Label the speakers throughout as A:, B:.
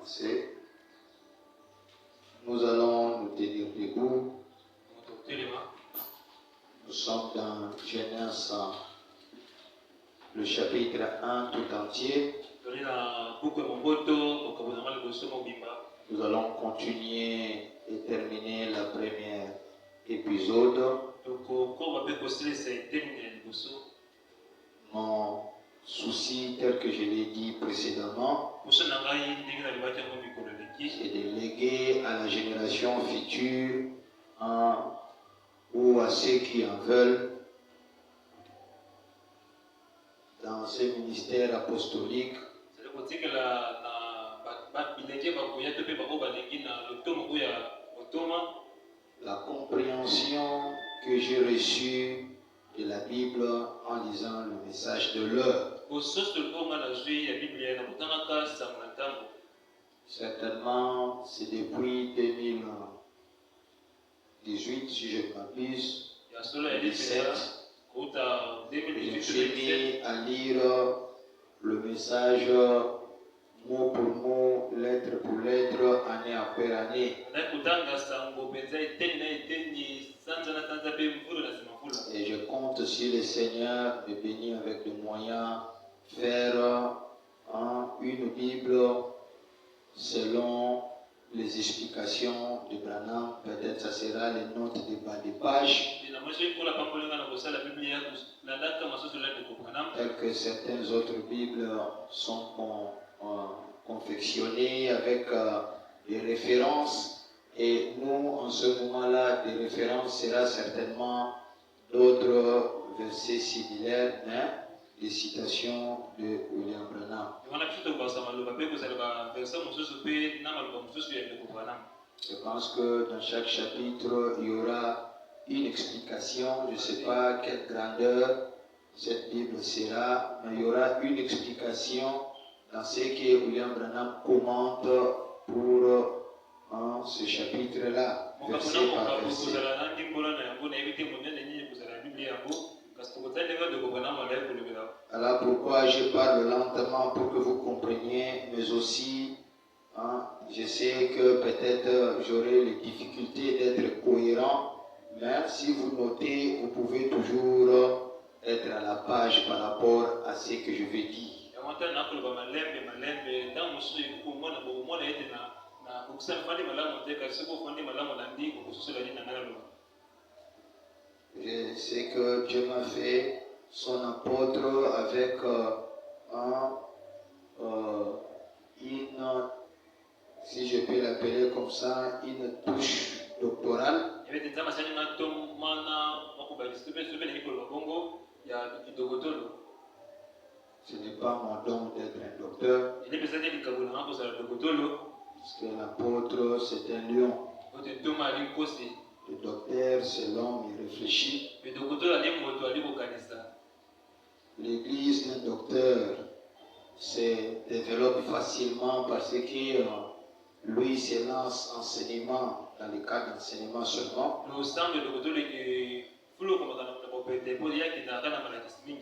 A: commencer. Nous allons nous tenir debout. Nous sommes dans Genèse, le chapitre 1 tout entier. Nous allons continuer et terminer la première épisode. Mon souci, tel que je l'ai dit précédemment, c'est de léguer à la génération future ou à ceux qui en veulent dans ce ministère apostolique la compréhension que j'ai reçue de la Bible en lisant le message de l'heure. Certainement, c'est depuis 2018, si je ne m'abuse, 2017, j'ai mis à lire le message mot pour mot, lettre pour lettre, année après année. Et je compte sur le Seigneur de bénir avec des moyens, faire une Bible selon les explications de Branham. Peut-être ça sera les notes de bas de page, telles que certaines autres Bibles sont confectionnées avec des références. Et nous, en ce moment-là, des références sera certainement d'autres versets similaires, des citations de William Branham. Je pense que dans chaque chapitre, il y aura une explication. Je ne sais pas quelle grandeur cette Bible sera, mais il y aura une explication dans ce que William Branham commente pour ce chapitre-là, verset par verset. Voilà pourquoi je parle lentement pour que vous compreniez, mais aussi, je sais que peut-être j'aurai les difficultés d'être cohérent, mais si vous notez, vous pouvez toujours être à la page par rapport à ce que je vais dire. Je sais que Dieu m'a fait son apôtre avec une, si je peux l'appeler comme ça, une touche doctorale. Ce n'est pas mon don d'être un docteur, parce que l'apôtre c'est un lion. Le docteur c'est l'homme, il réfléchit. L'église d'un docteur se développe facilement parce que lui se lance enseignement dans le cadre d'enseignement seulement.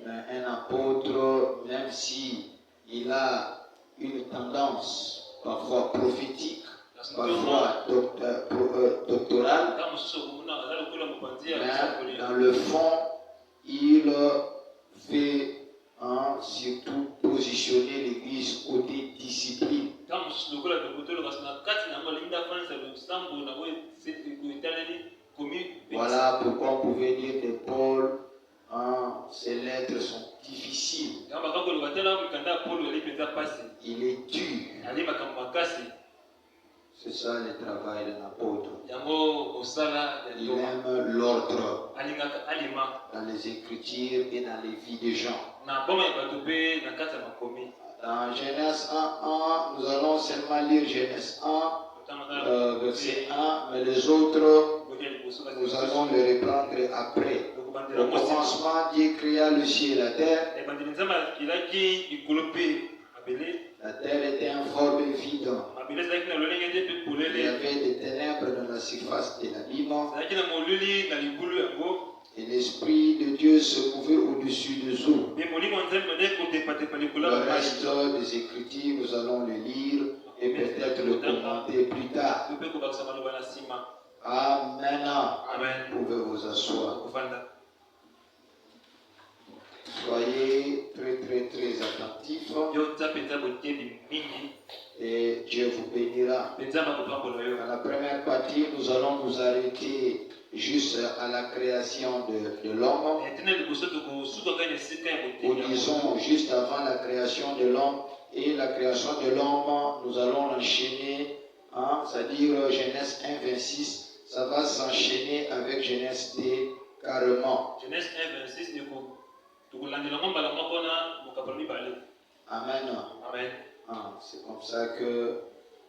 A: Mais un apôtre, même si il a une tendance parfois prophétique, parfois doctorale, mais dans le fond, il fait surtout positionner l'église côté discipline. Voilà pourquoi on pouvait dire de Paul, ses lettres sont difficiles. Il est dur. C'est ça le travail d'un apôtre. Il aime l'ordre dans les écritures et dans les vies des gens. Dans Genèse 1, nous allons seulement lire Genèse 1, verset 1, mais les autres, nous allons les reprendre après. Au commencement, Dieu créa le ciel et la terre. La terre était informe et vide. Il y avait des ténèbres dans la surface de l'abîme. Et l'Esprit de Dieu se mouvait au-dessus des eaux. Le reste des Écritures, nous allons les lire et peut-être commenter plus tard. Amen. Vous pouvez vous asseoir. Soyez très attentifs et Dieu vous bénira. Dans la première partie, nous allons nous arrêter juste à la création de l'homme. Ou disons juste avant la création de l'homme. Et la création de l'homme, nous allons l'enchaîner, c'est-à-dire Genèse 1, 26. Ça va s'enchaîner avec Genèse 2 carrément.
B: Genèse 1, 26.
A: Amen.
B: Amen.
A: C'est comme ça que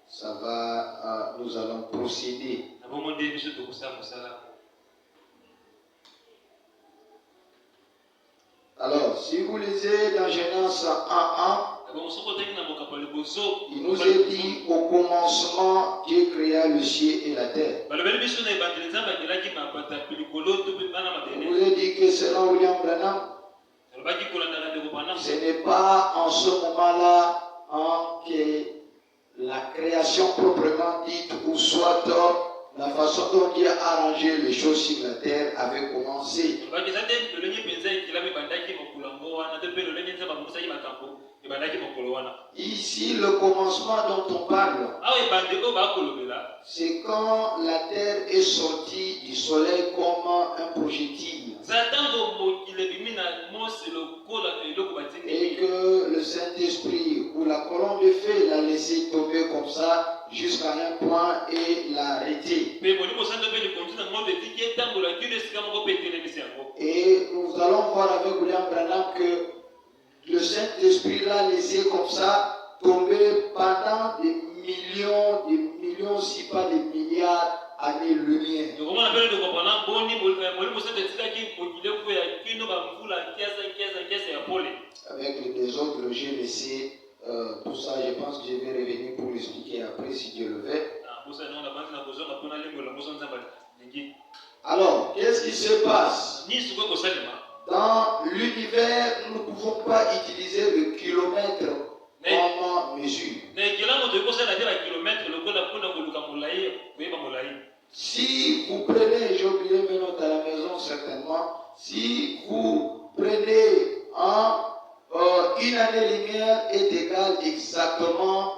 A: ça va, nous allons procéder. Alors, si vous lisez dans Genèse 1, il nous est dit au commencement, Dieu créa le ciel et la terre. Il nous est dit que selon William Branham, ce n'est pas en ce moment-là que la création proprement dite, ou soit la façon dont Dieu a arrangé les choses sur la terre avait commencé. Ici, le commencement dont on parle, c'est quand la terre est sortie du soleil comme un projectile. Et que le Saint-Esprit ou la colonne de feu l'a laissé tomber comme ça jusqu'à un point et l'a arrêté. Et nous allons voir avec William Branham que le Saint-Esprit l'a laissé comme ça tomber pendant des millions, si pas des milliards d'années-lumière. Avec le désordre, j'ai laissé tout ça. Je pense que je vais revenir pour l'expliquer après si Dieu le veut. Alors, qu'est-ce qui se passe? Dans l'univers, nous ne pouvons pas utiliser le kilomètre comme mesure. Si vous prenez, j'ai oublié mes notes à la maison certainement, si vous prenez une année-lumière est égale exactement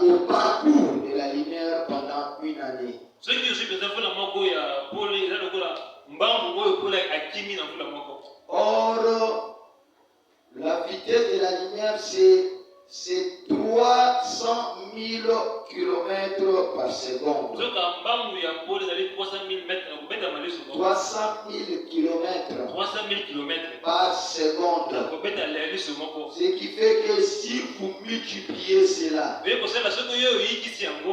A: au parcours de la lumière pendant une année. Or, la vitesse de la lumière, c'est 300 000 km par seconde. 300 000 km par seconde. Ce qui fait que si vous multipliez cela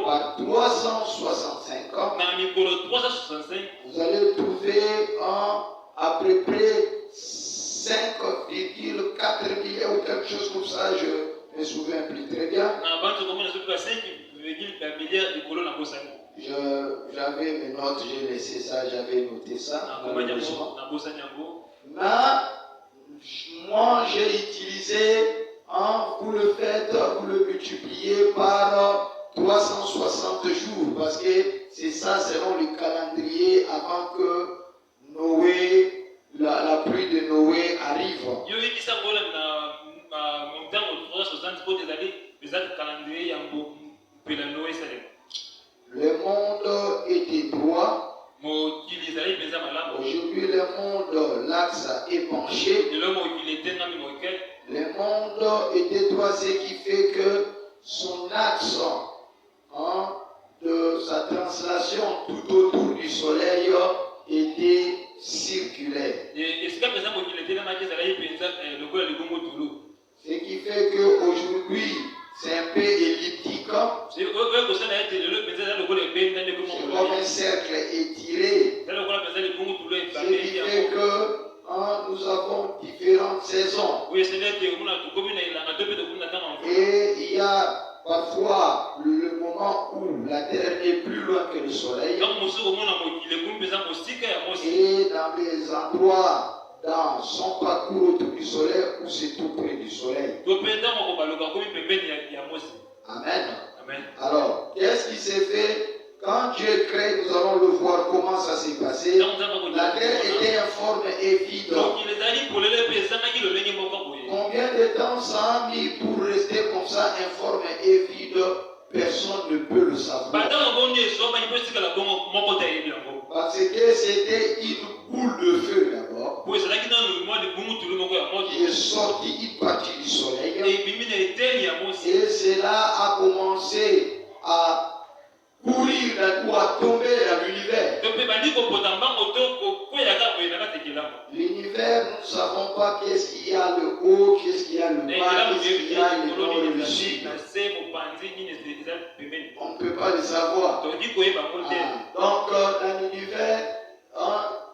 A: par 365 ans, vous allez trouver à peu près 5,4 milliards ou quelque chose comme ça, je me souviens plus très bien. J'avais mes notes, j'ai laissé ça, j'avais noté ça. Mais moi j'ai utilisé, vous le faites, vous le multipliez par 360 jours, parce que c'est ça selon le calendrier avant que Noé, la pluie de Noé arrive. Le monde était droit. Aujourd'hui, le monde, l'axe est penché. Le monde était droit, ce qui fait que son axe de sa translation tout autour du soleil était circulaire. Ce qui fait qu'aujourd'hui, c'est un peu elliptique. C'est comme un cercle étiré. Ce qui fait que nous avons différentes saisons. Et il y a parfois le moment où la Terre est plus loin que le Soleil. Et dans les endroits dans son parcours autour du soleil ou c'est tout près du soleil. Amen.
B: Amen.
A: Alors, qu'est-ce qui s'est fait quand Dieu crée? Nous allons le voir comment ça s'est passé. La terre était informe et vide. Combien de temps ça a mis pour rester comme ça, informe et vide? Personne ne peut le savoir. Parce que c'était une boule de feu d'abord qui est sortie une partie du soleil. Et cela a commencé à courir ou à tomber dans l'univers. L'univers, nous ne savons pas qu'est-ce qu'il y a le haut, qu'est-ce qu'il y a le bas, qu'est-ce qu'il y a le nord et le sud. On ne peut pas le savoir. Donc, dans l'univers,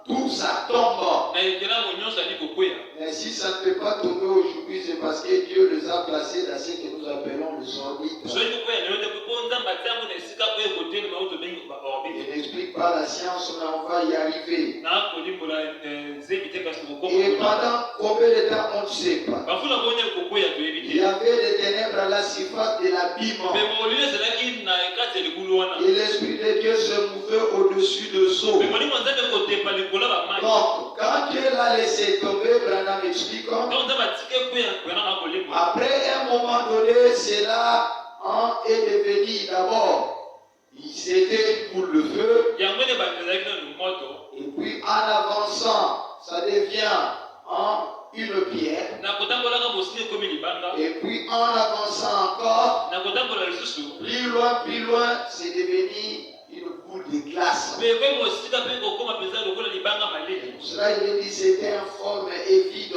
A: tout ça tombe. Mais si ça ne peut pas tomber aujourd'hui, c'est parce que Dieu les a placés dans ce que nous appelons les orbites. Il n'explique pas la science, mais on va y arriver. Et pendant combien de temps, on ne sait pas. Il y avait des ténèbres à la surface de l'abîme. Et l'Esprit de Dieu se mouvait au-dessus de l'eau. Donc, quand Dieu l'a laissé tomber, Branham explique, après un moment donné, cela est devenu d'abord, c'était une boule de feu. Et puis en avançant, ça devient une pierre. Et puis en avançant encore, plus loin, c'est devenu une boule de glace. Pour cela, il est dit c'était informe et vide.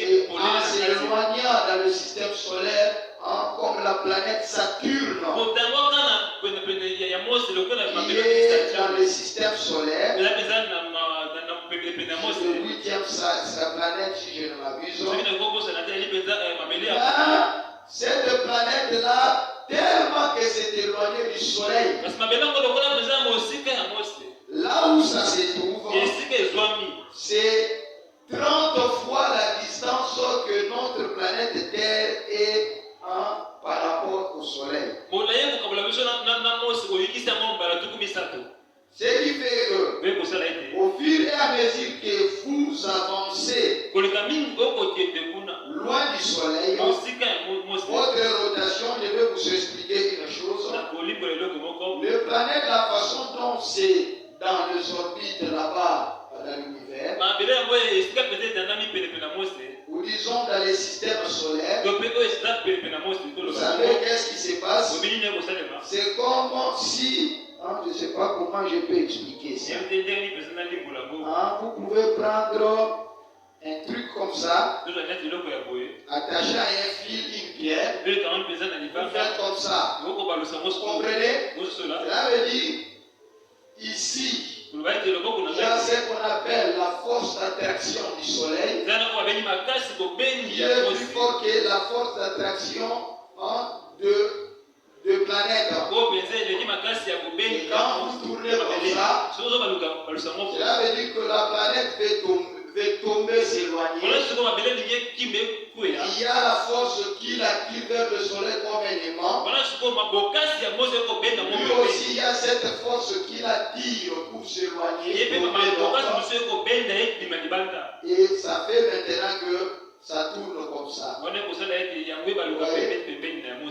A: Et en s'éloignant dans le système solaire, comme la planète Saturne, qui est dans le système solaire, le 8e sa planète, si je ne m'abuse. Cette planète-là, tellement que c'est éloigné du soleil, là où ça se trouve, c'est 30 fois la distance que notre planète Terre est par rapport au soleil. Ce qui fait que, au fur et à mesure que vous avancez loin du soleil, votre rotation, je vais vous expliquer une chose. Le planète, la façon dont c'est dans les orbites là-bas, dans l'univers, ou disons dans les systèmes solaires, vous savez qu'est-ce qui se passe? C'est comme si, je ne sais pas comment je peux expliquer ça. Vous pouvez prendre un truc comme ça, attaché à un fil, une pierre, vous faites comme ça. Vous comprenez? Cela veut dire, ici, il y a ce qu'on appelle la force d'attraction du soleil, qui est plus fort que la force d'attraction de planètes. Et quand vous tournez comme ça, cela veut dire que la planète fait tomber, s'éloigner. Il y a la force qui l'attire vers le soleil comme un aimant. Lui aussi, il y a cette force qui l'attire pour s'éloigner. Et ça fait maintenant que ça tourne comme ça.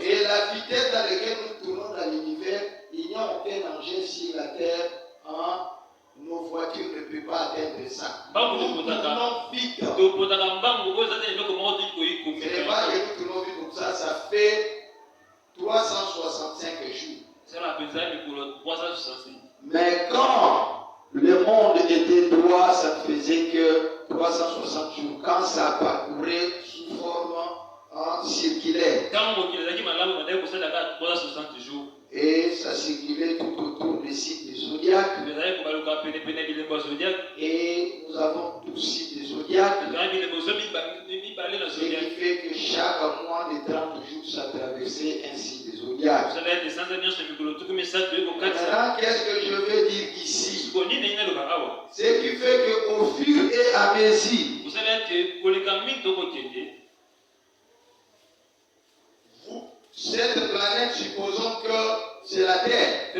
A: Et la vitesse dans laquelle nous tournons dans l'univers, il n'y a aucun danger sur la Terre. Nos voitures ne peuvent pas atteindre ça. Nous tournons vite. Ce n'est pas que nous tournons vite comme ça, ça fait 365 jours. Mais quand le monde était droit, ça ne faisait que 360 jours. Quand ça parcourait sous forme circulaire. Et ça circulait tout autour des sites des zodiaques. Et nous avons 12 sites des zodiaques. Ce qui fait que chaque mois de 30 jours, ça traversait un site des zodiaques. zodiaque. Maintenant, qu'est-ce que je veux dire ici? Ce qui fait qu'au fur et à mesure, cette planète, supposons que c'est la Terre.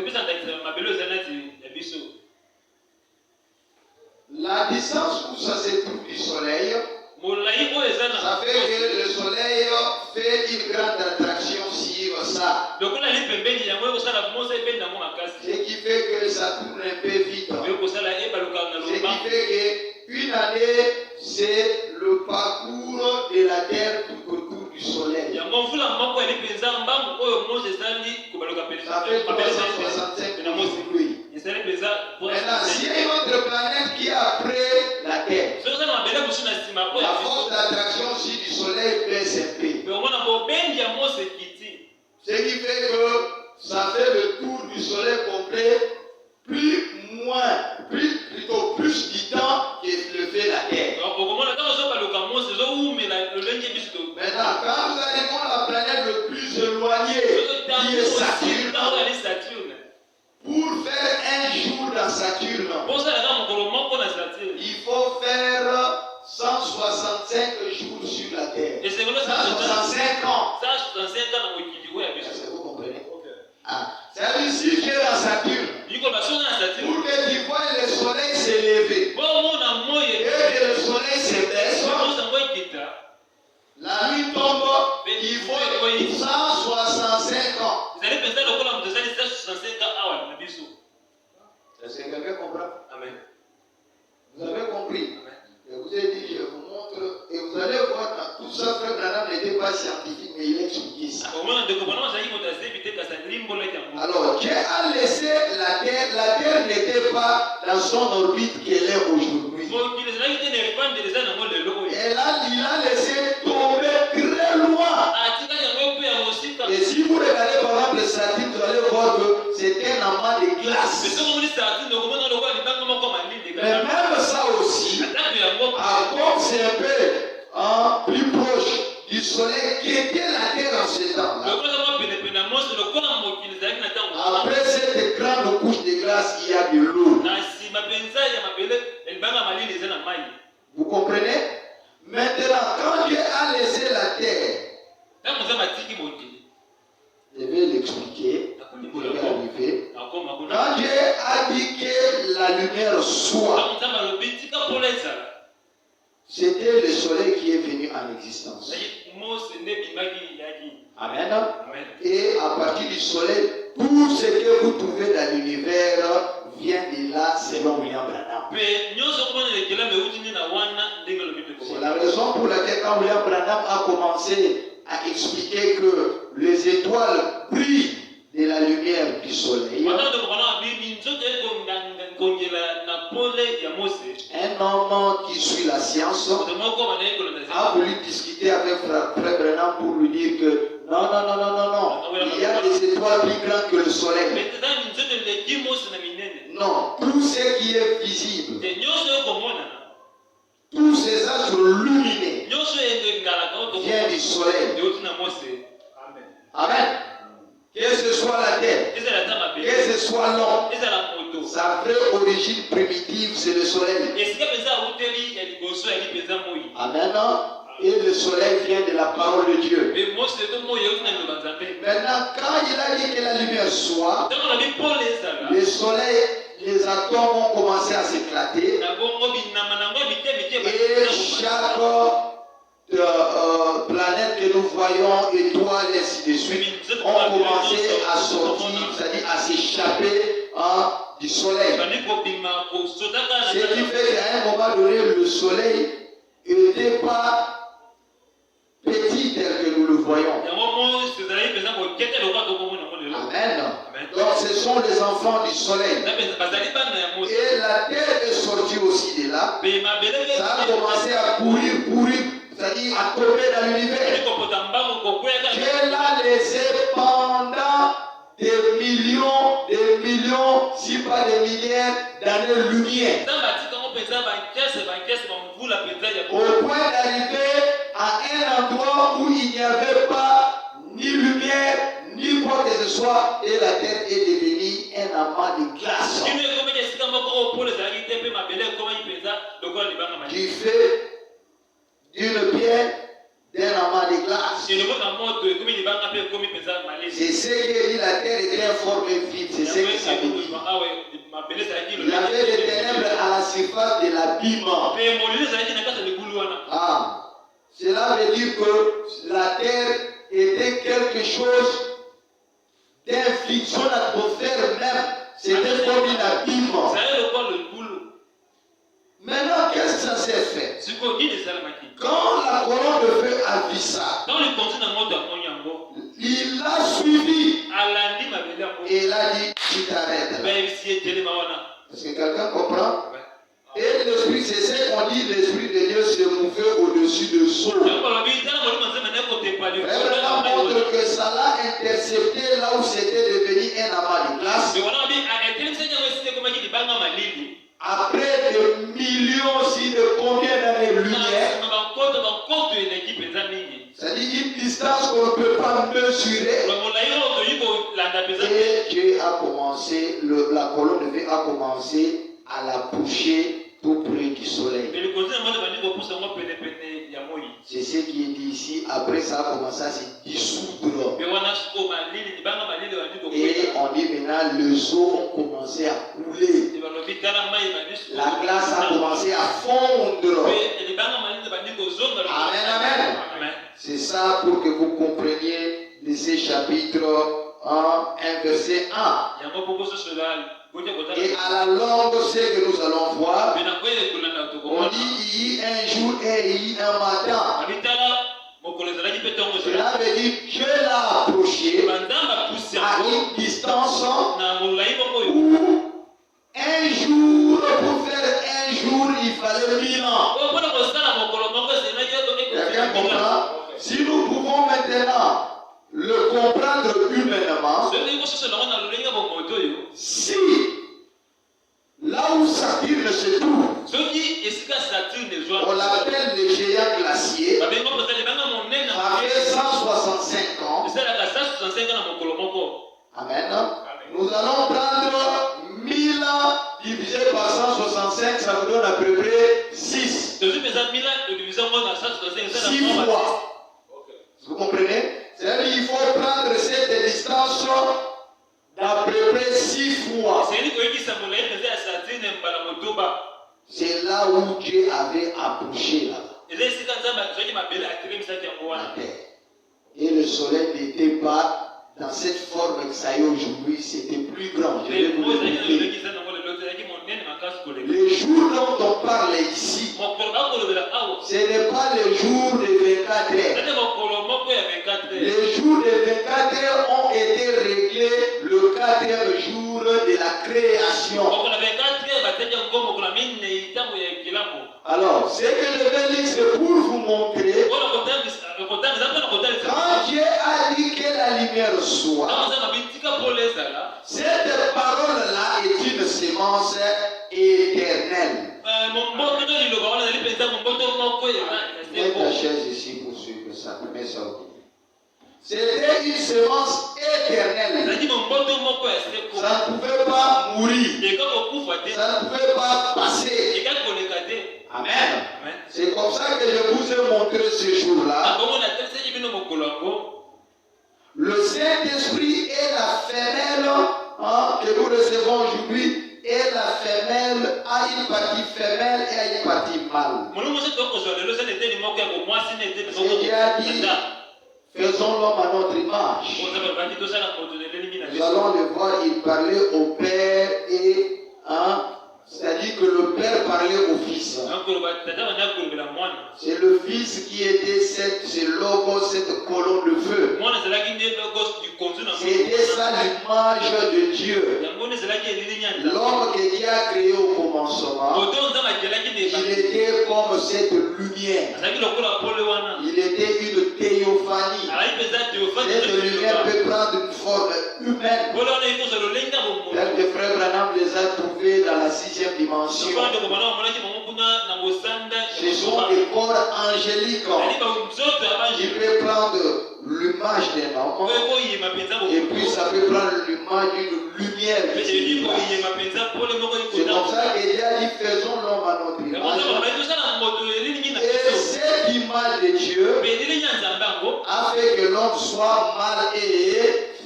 A: La distance où ça se trouve du Soleil, ça fait que le Soleil fait une grande attraction sur ça. Ce qui fait que ça tourne un peu vite. Ce qui fait qu'une année, c'est le parcours de la Terre tout autour du Soleil. Ça fait 365 millions. Maintenant, s'il y a une autre planète qui est après la Terre, la force d'attraction aussi du Soleil baisse un peu. Ce qui fait que ça fait le tour du Soleil complet, plus du temps que le fait la Terre. Maintenant, quand nous arrivons à la planète le plus éloignée, qui est Saturne, pour faire un jour dans Saturne, il faut faire 165 jours sur la Terre. 165 ans. Vous comprenez? C'est ici que dans Saturne, pour que tu vois le soleil s'élever et que le soleil se baisse, la nuit tombe, il faut 165 ans. Est-ce que quelqu'un comprend? Amen. Vous avez compris? Amen. Et vous avez dit, je vous montre, et vous allez voir, tout ça, frère Branham n'était pas scientifique, mais il a expliqué ça. Alors, Dieu a laissé la Terre n'était pas dans son orbite qu'elle est aujourd'hui. Il a laissé tomber très loin. Et si vous regardez par exemple Saturne, vous allez voir que c'est un amas de glace. Mais même ça aussi, comme c'est un peu plus proche du soleil qui était la Terre en ce temps-là, après cette grande couche de glace, il y a de l'eau. Vous comprenez? Maintenant, quand Dieu a laissé la Terre, je vais l'expliquer, je vais arriver. Quand Dieu a dit que la lumière soit, c'était le soleil qui est venu en existence. Amen. Et à partir du soleil, tout ce que vous trouvez dans l'univers vient de là selon William Branham. C'est la raison pour laquelle quand William Branham a commencé à expliquer que les étoiles brillent de la lumière du soleil, un homme qui suit la science a voulu discuter avec Frère Branham pour lui dire que non, il y a des étoiles plus grandes que le soleil. Non, tout ce qui est visible, tous ces astres lumineux viennent du soleil. Amen. Que ce soit la terre, que ce soit l'homme, sa vraie origine primitive, c'est le soleil. Amen. Et le soleil vient de la parole de Dieu. Maintenant, quand il a dit que la lumière soit, le soleil, les atomes ont commencé à s'éclater. Et chaque planète que nous voyons, étoiles, et ainsi de suite, ont commencé à sortir, c'est-à-dire à s'échapper du soleil. Ce qui fait qu'à un moment donné, le soleil n'était pas petit tel que nous le voyons. Amen. Donc ce sont les enfants du soleil. Et la terre est sortie aussi de là. Ça a commencé à courir, c'est-à-dire à tomber dans l'univers. Qu'elle a laissé pendant des millions, si pas des milliards d'années-lumière. Au point d'arriver à un endroit où il n'y avait pas ni lumière, ni quoi soit et la terre est devenue un amas de glace. Du fait d'une pierre, d'un amas de glace. C'est ce qui dit la terre était informée vide. C'est ce que ça veut dire. Il y avait des ténèbres à la surface de l'abîme. Ah, cela veut dire que la terre était quelque chose d'un vide. Son atmosphère même, c'était comme une abîme. Maintenant, qu'est-ce que ça s'est fait? Quand la colonne de feu a vu ça, il l'a suivi et il a dit tu t'arrêtes. Est-ce que quelqu'un comprend? Et l'esprit, c'est ce qu'on dit, l'esprit de Dieu se mouvait au-dessus de Saul. Vraiment montre que ça l'a intercepté là où c'était devenu un amas de glace. Après des millions, si de combien d'années-lumière, c'est-à-dire une distance qu'on ne peut pas mesurer. Et Dieu a commencé, la colonne de feu a commencé à la pousser tout près du soleil. C'est ce qui est dit ici. Après, ça a commencé à se dissoudre. Et on dit maintenant, les eaux ont commencé à couler. La glace a commencé à fondre. Amen, amen. C'est ça pour que vous compreniez de ces chapitres 1, verset 1. Et à la longue, ce que nous allons voir, on dit il y a un jour et il y a un matin. Cela veut dire que Dieu l'a approché à une distance où un jour, pour faire un jour, il fallait 1000 ans. Quelqu'un comprend? Si nous pouvons maintenant le comprendre humainement, si là où Saturne se trouve, on l'appelle le géant glacier, ça fait 165 ans. Amen. Nous allons prendre 1000 ans divisé par 165, ça vous donne à peu près 6. 6 fois. Vous comprenez? C'est-à-dire qu'il faut prendre cette distance d'à peu près 6 fois. C'est là où Dieu avait approché là-bas. Et le soleil n'était pas dans cette forme que ça y est aujourd'hui, c'était plus grand. Je vais vous le dire. Le jour dont on parle ici, ce n'est pas le jour de 24 heures. Les jours de 24 heures ont été réglés le 4e jour de la création. Alors, ce que je vais dire, c'est pour vous montrer, quand Dieu a dit que la lumière soit, cette parole-là est une sémence éternelle. Mets ta chaise ici pour suivre ça. Mets ça au milieu. C'était une sémence éternelle. Ça ne pouvait pas mourir. Ça ne pouvait pas passer. Amen. C'est comme ça que je vous ai montré ce jour-là. Le Saint-Esprit est la femelle que nous recevons aujourd'hui. Et la femelle a une partie femelle et a une partie mâle. Dieu a dit, faisons l'homme à notre image. Nous allons le voir, il parlait au Père et c'est-à-dire que le Père parlait au Fils. C'est le Fils qui était ce logo, cette colonne de feu. C'était ça l'image de Dieu. L'homme que Dieu a créé au commencement, il était comme cette lumière. Il était une théophanie. Cette lumière peut prendre une forme humaine. Tel que Frère Branham les a trouvés dans la 6e dimension. Ce sont des corps angéliques. Il peut prendre l'image d'un homme, et puis ça peut prendre l'image d'une lumière. C'est comme ça qu'il a dit faisons l'homme à notre image. Et cette image de Dieu a fait que l'homme soit mâle et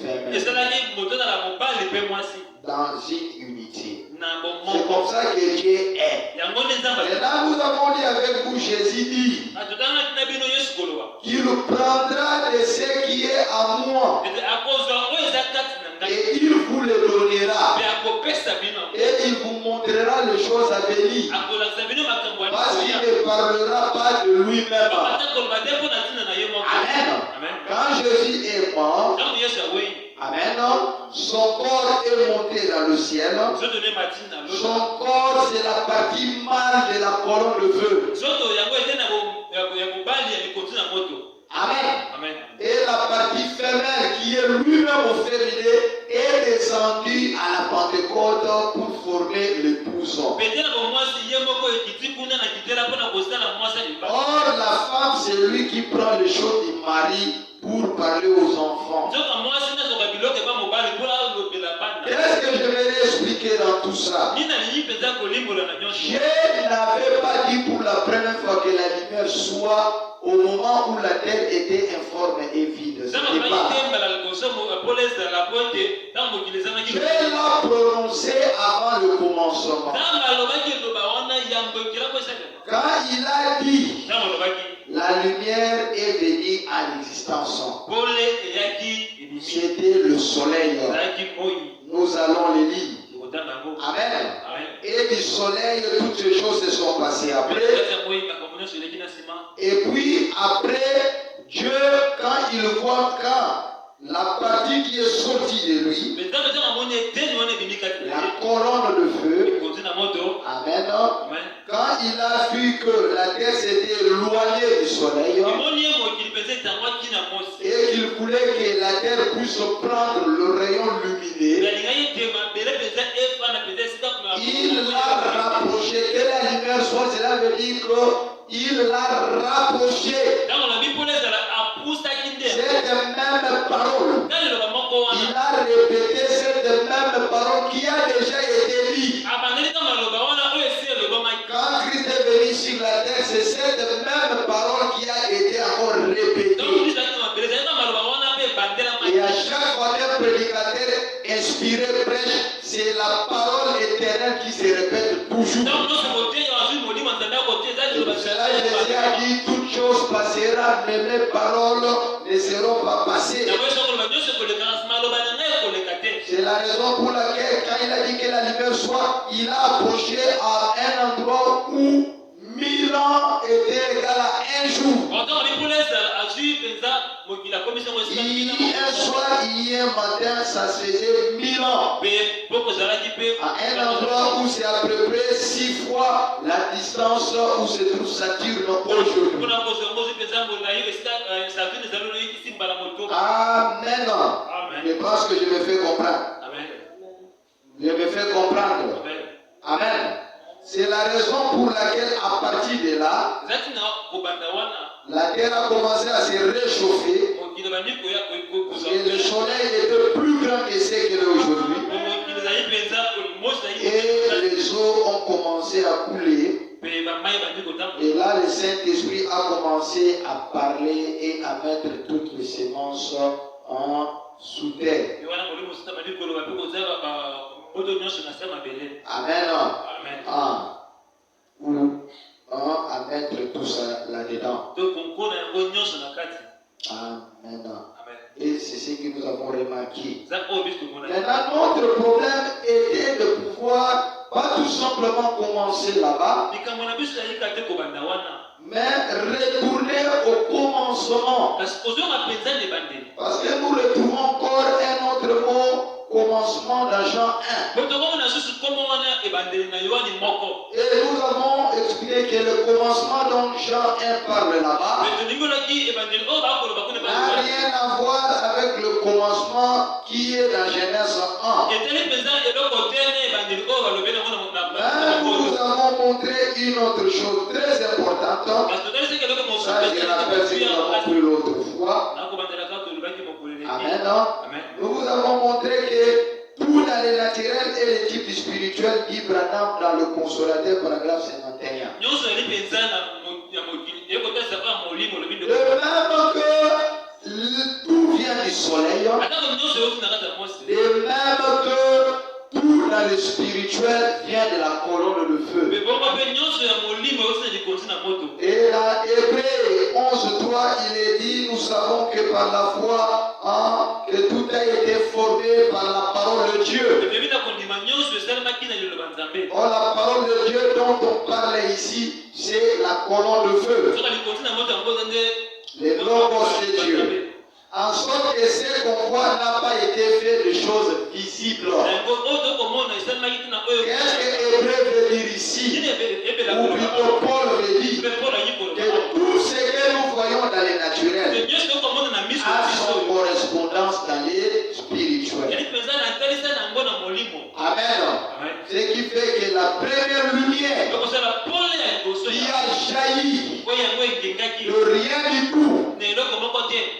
A: féminin dans une unité. C'est comme ça que Dieu est. Et là nous avons dit avec vous, Jésus dit qu'il prendra de ce qui est à moi et il vous le donnera et il vous montrera les choses à venir parce qu'il ne parlera pas de lui-même. Amen. Quand Jésus est mort, amen, son corps est monté dans le ciel. Son corps, c'est la partie mâle de la colonne de feu. Amen. Et la partie femelle qui est lui-même au féminin est descendue à la Pentecôte pour former l'épouse. Or, la femme, c'est lui qui prend les choses du mari pour parler aux enfants. Qu'est-ce que je vais expliquer dans tout ça? Dieu n'avait pas dit pour la première fois que la lumière soit au moment où la terre était informe et vide. Ce n'est pas. Dieu l'a prononcé avant le commencement. Quand il a dit la lumière est venue à l'existence, c'était le soleil. Nous allons les lire. Amen. Et du soleil, toutes ces choses se sont passées après. Et puis après, Dieu, quand il voit la partie qui est sortie de lui, la colonne de feu, amen, quand il a vu que la terre s'était éloignée du soleil et qu'il voulait que la terre puisse prendre le rayon lumineux, il l'a rapproché. Que la lumière soit, cela veut dire qu'il l'a rapproché. Cette même parole, il a répété cette même parole qui a déjà été lue. Quand Christ est venu sur la terre, c'est cette même parole qui a été encore répétée. Et à chaque fois qu'un prédicateur inspiré prêche, c'est la parole éternelle qui se répète toujours. Cela, Jésus a dit, toutes choses passeront, mais mes paroles ne seront pas passées. C'est la raison pour laquelle, quand il a dit que la lumière soit, il a approché à un endroit où 1000 ans étaient égal à un jour. Hier soir, hier matin, ça se faisait 1000 ans. À un endroit où c'est à peu près 6 fois la distance où se trouve Saturne aujourd'hui. Amen. Je pense que je me fais comprendre. Je me fais comprendre. Amen. C'est la raison pour laquelle, à partir de là, la terre a commencé à se réchauffer. Et le soleil était plus grand que ce qu'il est aujourd'hui. Et les eaux ont commencé à couler. Et là, le Saint-Esprit a commencé à parler et à mettre toutes les semences en sous-terre. Amen. À mettre tout ça là-dedans. Amen. Et c'est ce que nous avons remarqué. Maintenant, notre problème était de pouvoir pas tout simplement commencer là-bas, mais retourner au commencement. Parce que nous retrouvons encore un autre mot, commencement dans Jean 1. Et nous avons expliqué que le commencement dont Jean 1 parle là-bas n'a rien à voir avec le commencement qui est dans Genèse 1. Nous avons montré une autre chose très importante. Ça, je rappelle ce que nous avons pris l'autre fois.
B: Amen.
A: Nous vous avons montré que tout dans le naturel et le type spirituel, dit Branham dans le Consolateur, paragraphe 51. De même que tout vient du soleil, de même que tout dans le spirituel vient de la colonne de feu. Et dans Hébreux 11.3, il est dit, nous savons que par la foi, que tout a été formé par la parole de Dieu. Or, la parole de Dieu dont on parle ici, c'est la colonne de feu. Les logos de Dieu. En sorte que ce qu'on voit n'a pas été fait de choses visibles. Qu'est-ce que Hébreu veut dire ici? Ou plutôt Paul veut dire que tout ce que nous voyons dans les naturels a son correspondance dans les spirituels. Amen. Ce qui fait que la première lumière qui a jailli de rien du tout,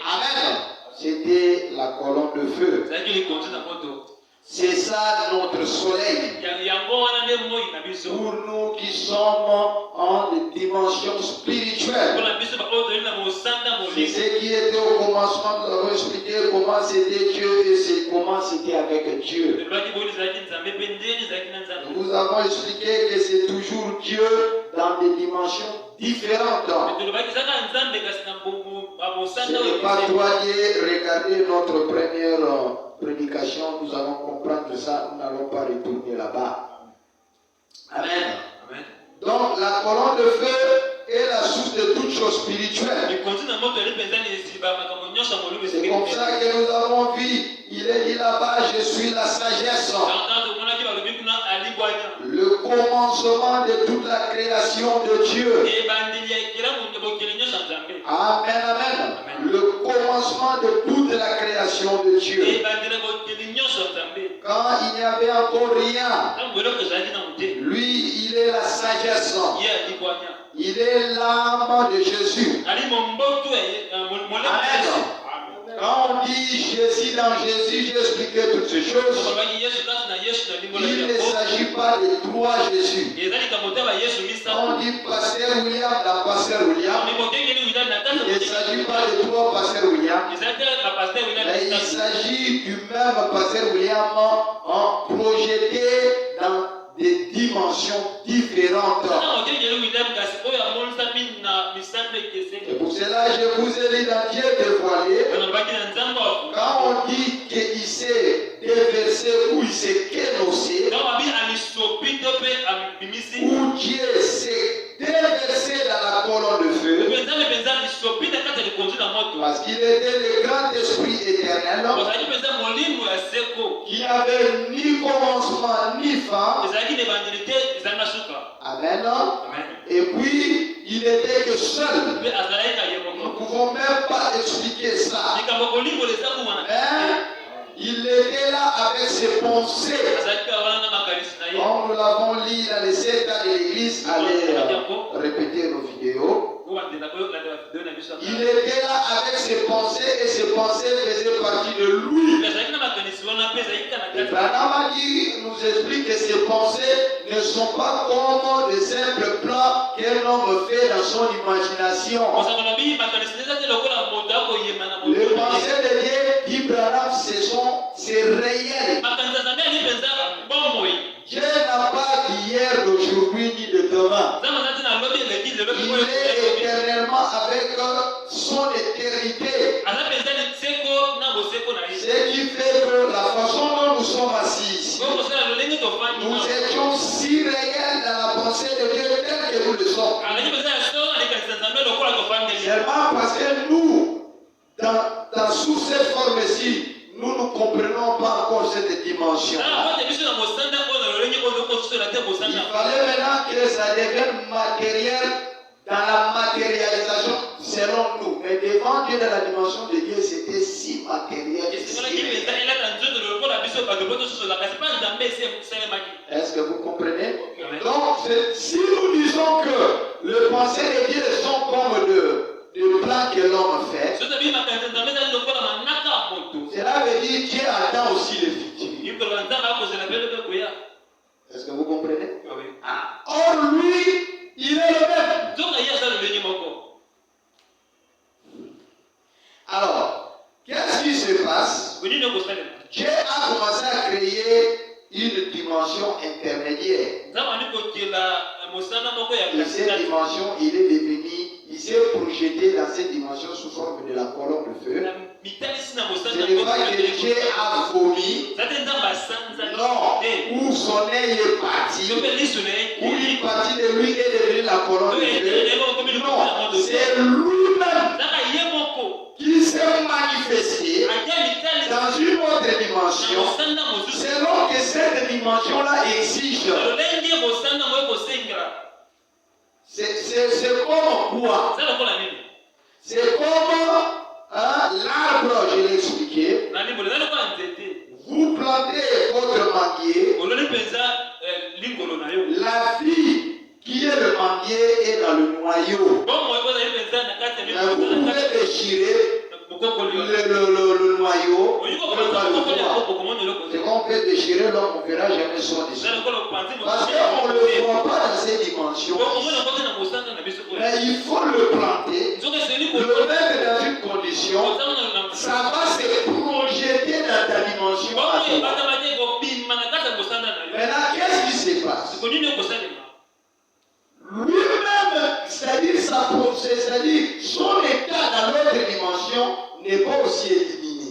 A: amen, c'était la colonne de feu. C'est ça notre soleil. Pour nous qui sommes en dimension spirituelle. C'est ce qui était au commencement. Nous avons expliqué comment c'était Dieu et comment c'était avec Dieu. Nous avons expliqué que c'est toujours Dieu dans des dimensions différentes. Ce n'est pas toi de regarder notre première prédication, nous allons comprendre ça, nous n'allons pas retourner là-bas. Amen.
B: Amen.
A: Donc la colonne de feu est la source de toutes choses spirituelles. C'est comme ça que nous avons vu, il est dit là-bas, je suis la sagesse. Le commencement de toute la création de Dieu. Amen, amen. Le commencement de toute la création de Dieu. Quand il n'y avait encore rien, lui, il est la sagesse. Il est l'âme de Jésus. Amen. Quand on dit je suis dans Jésus, j'ai expliqué toutes ces choses. Il ne s'agit pas de trois Jésus. Quand on dit Pasteur William, la Pasteur William, il ne s'agit pas de trois Pasteur William. Mais il s'agit du même Pasteur William projeté dans des dimensions différentes. Et pour cela, je vous ai dit dans Dieu dévoilé, quand on dit qu'il s'est déversé ou il s'est kénossé, ou Dieu s'est déversé dans la colonne de feu, parce qu'il était le grand esprit éternel, qui n'avait ni commencement ni fin. Amen. Et puis, il n'était que seul. Nous ne pouvons même pas expliquer ça. Il était là avec ses pensées. Comme nous l'avons lu dans les 7 ans de l'église, allez répéter nos vidéos. Il était là avec ses pensées et ses pensées faisaient partie de lui. Et Branham a dit, nous explique que ses pensées ne sont pas comme des simples plans qu'un homme fait dans son imagination. Les pensées de Dieu, dit Branham, c'est réel. Dieu n'a pas d'hier, d'aujourd'hui, ni de demain. Il est éternellement avec son éternité. Ce qui fait que la façon dont nous sommes assis ici, nous étions si réels dans la pensée de Dieu tel que nous le sommes. Seulement parce que nous, sous cette forme-ci, nous ne comprenons pas encore cette dimension. Il fallait maintenant que ça devienne matériel dans la matérialisation selon nous. Mais devant Dieu, dans la dimension de Dieu, c'était si matériel. Est-ce que vous comprenez? Donc, si nous disons que le pensée de Dieu sont comme de plans que l'homme fait, cela veut Alors, qu'est-ce qui se passe? Dieu a commencé à créer une dimension intermédiaire. Et cette dimension, il s'est projeté dans cette dimension sous forme de la colonne de feu. Ce n'est pas que Dieu a vomi, non, où son œil est parti, où une partie de lui est devenue la colonne de feu. Non, c'est lui-même qui s'est manifesté dans une autre dimension, selon que cette dimension-là exige. C'est comme quoi? C'est comme l'arbre, je l'ai expliqué. Vous plantez votre manguier. La fille qui est le manguier est dans le noyau. Vous pouvez déchirer le noyau. C'est qu'on peut déchirer l'homme, on ne verra jamais son dessous. Parce qu'on ne le voit pas dans ces dimensions. Mais il faut le planter, le mettre dans une condition, ça va se projeter dans ta dimension. Maintenant, qu'est-ce qui se passe? Lui-même, c'est-à-dire son état dans l'autre dimension n'est pas aussi éliminé.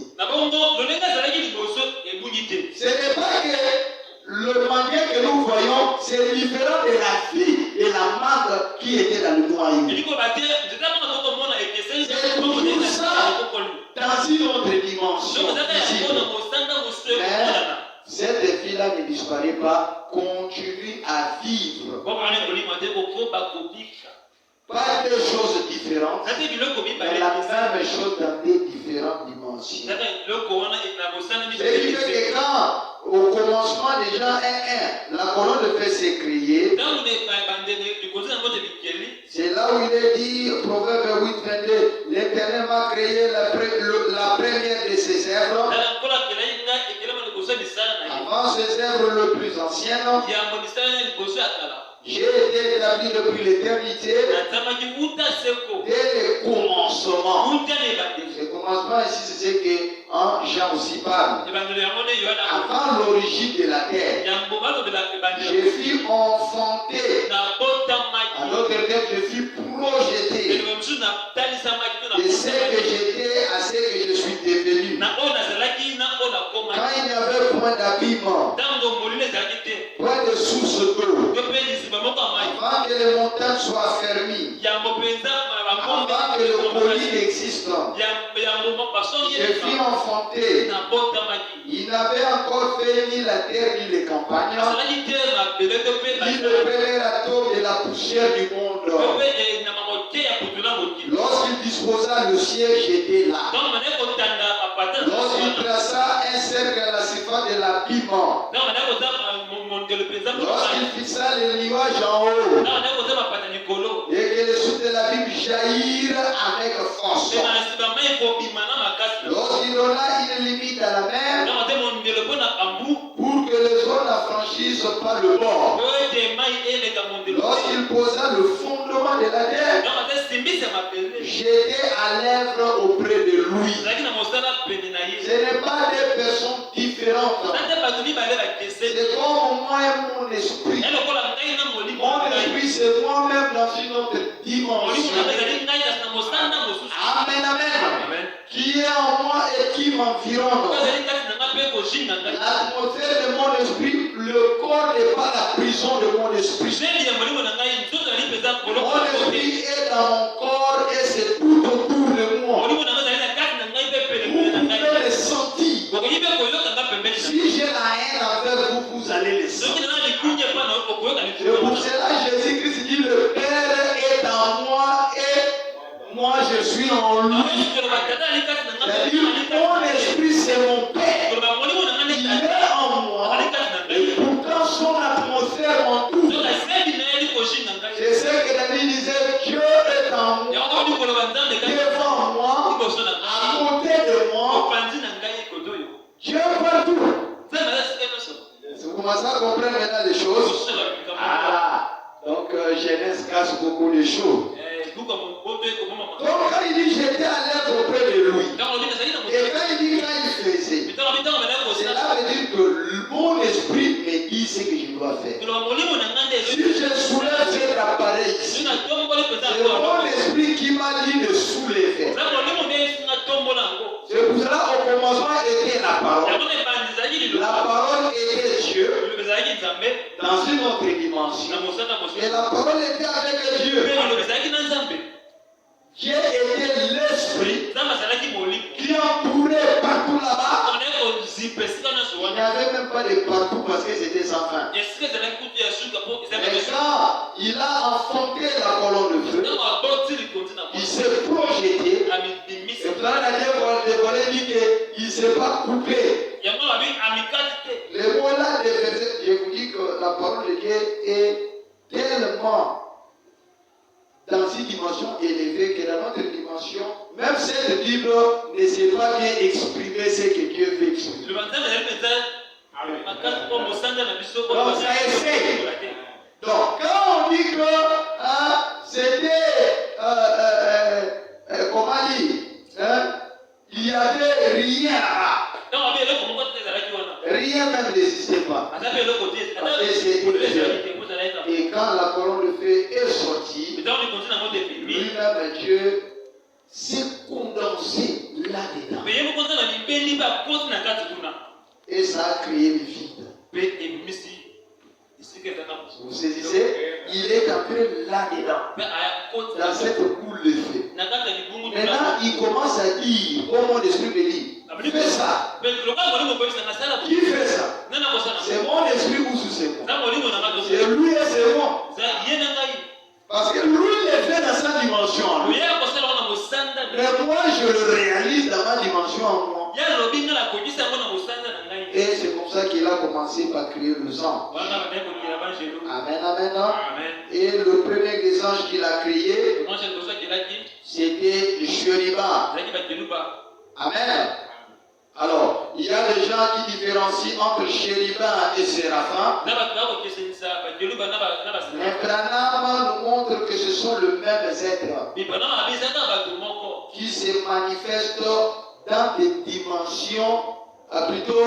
A: Ce n'est pas que le manguier que nous voyons, c'est différent de la fille et la mangue qui était dans le noyau. C'est toujours ça dans une autre dimension. Mais cette fille-là ne disparaît pas, continue à vivre. Pas deux choses différentes, mais la même chose dans deux différentes dimensions. C'est qui fait que quand, au commencement déjà, la colonne de feu s'est créée, c'est là où il est dit, Proverbe 8, 22, l'Éternel m'a créé la première de ses œuvres. Avant ses œuvres le plus anciennes, j'ai été établi depuis l'éternité, dès le commencement. Le commencement ici, c'est ce que Jean aussi parle. Avant l'origine de la terre, je fus enfanté. En d'autres termes, je fus projeté de ce que j'étais à ce que je suis devenu. Quand il n'y avait point d'habillement, point de source d'eau, avant que les montagnes soient fermées, avant que le colis n'existe, je fus enfanté. Il n'avait encore fait ni la terre ni les campagnes, ni le premier atome de la poussière du monde. Lorsqu'il disposa le ciel, j'étais là. Lorsqu'il traça un cercle à la surface de l'habillement, lorsqu'il fixa les nuages en haut, et que les soutes de la Bible jaillirent avec force, lorsqu'il donna une limite à la mer, pour que les eaux la franchissent par le bord, lorsqu'il posa le fondement de la terre, j'étais à l'œuvre auprès de lui. Ce n'est pas des personnes différentes. C'est comme moi et mon esprit. Mon esprit, c'est moi-même dans une autre dimension. Amen, amen. Qui est en moi et qui m'environne. L'atmosphère de mon esprit, le corps n'est pas la prison de mon esprit. Mon esprit est dans mon corps et c'est tout autour de moi. Vous pouvez le sentir. Si j'ai la haine envers vous, vous allez le sentir. C'est pour cela Jésus-Christ dit le Père est en moi et moi je suis en lui. C'est-à-dire mon esprit c'est mon Père. Il est en moi et pourtant son atmosphère m'entoure. C'est ce que David disait, Dieu est en moi, devant moi, à côté de moi. Dieu est partout. Vous commencez à comprendre maintenant les choses. Donc Genèse casse beaucoup de choses. Donc quand il dit j'étais à l'œuvre auprès de lui, Si je soulève cet appareil ici, c'est mon esprit qui m'a dit de soulever. C'est pour cela au commencement était la parole. La parole était Dieu dans une autre dimension. Et la parole était avec Dieu. Dieu était l'esprit qui entourait partout là-bas. Il n'y avait même pas de partout parce que c'était sans fin. Et quand il a enfanté la colonne de feu, il s'est projeté. Et là, la dit qu'il ne s'est pas coupé. Les mots là des versets, je vous dis que la parole de Dieu est tellement dans une dimension élevée que dans notre dimension, même cette Bible ne sait pas bien exprimer ce que Dieu veut exprimer. Donc ça essaie. Donc quand on dit que c'était, comment dire, il n'y avait rien là. Rien même n'existait pas. Et quand la colonne de feu est sortie, lui-même Dieu s'est condensé là-dedans. Et ça a créé le vide. Vous saisissez? Il est entré là-dedans, dans cette boule de feu. Maintenant, il commence à dire, oh mon esprit me dit, fais ça. Qui fait ça? C'est mon esprit ou c'est moi? C'est lui et c'est moi. Parce que lui il est fait dans sa dimension en lui. Mais moi je le réalise dans ma dimension en moi. Et c'est pour ça qu'il a commencé par créer le sang. Amen, amen, amen. Et le premier des anges qu'il a créé, c'était le chérubin. Amen. Alors, il y a des gens qui différencient entre chérubin et séraphin. Mais Branham nous montre que ce sont le même être qui se manifestent dans des dimensions, plutôt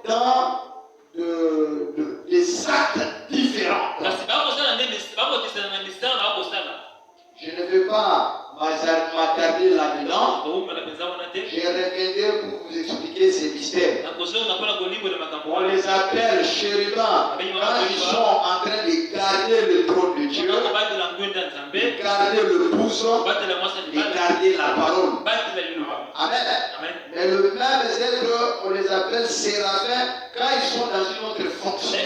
A: dans des actes différents. Je ne vais pas m'attarder là-dedans. Je reviendrai pour vous expliquer ces mystères. On les appelle chérubins quand ils sont en train de garder le trône de Dieu, de garder le bousson, de garder la parole. Amen. Mais le même être, on les appelle séraphins quand ils sont dans une autre fonction.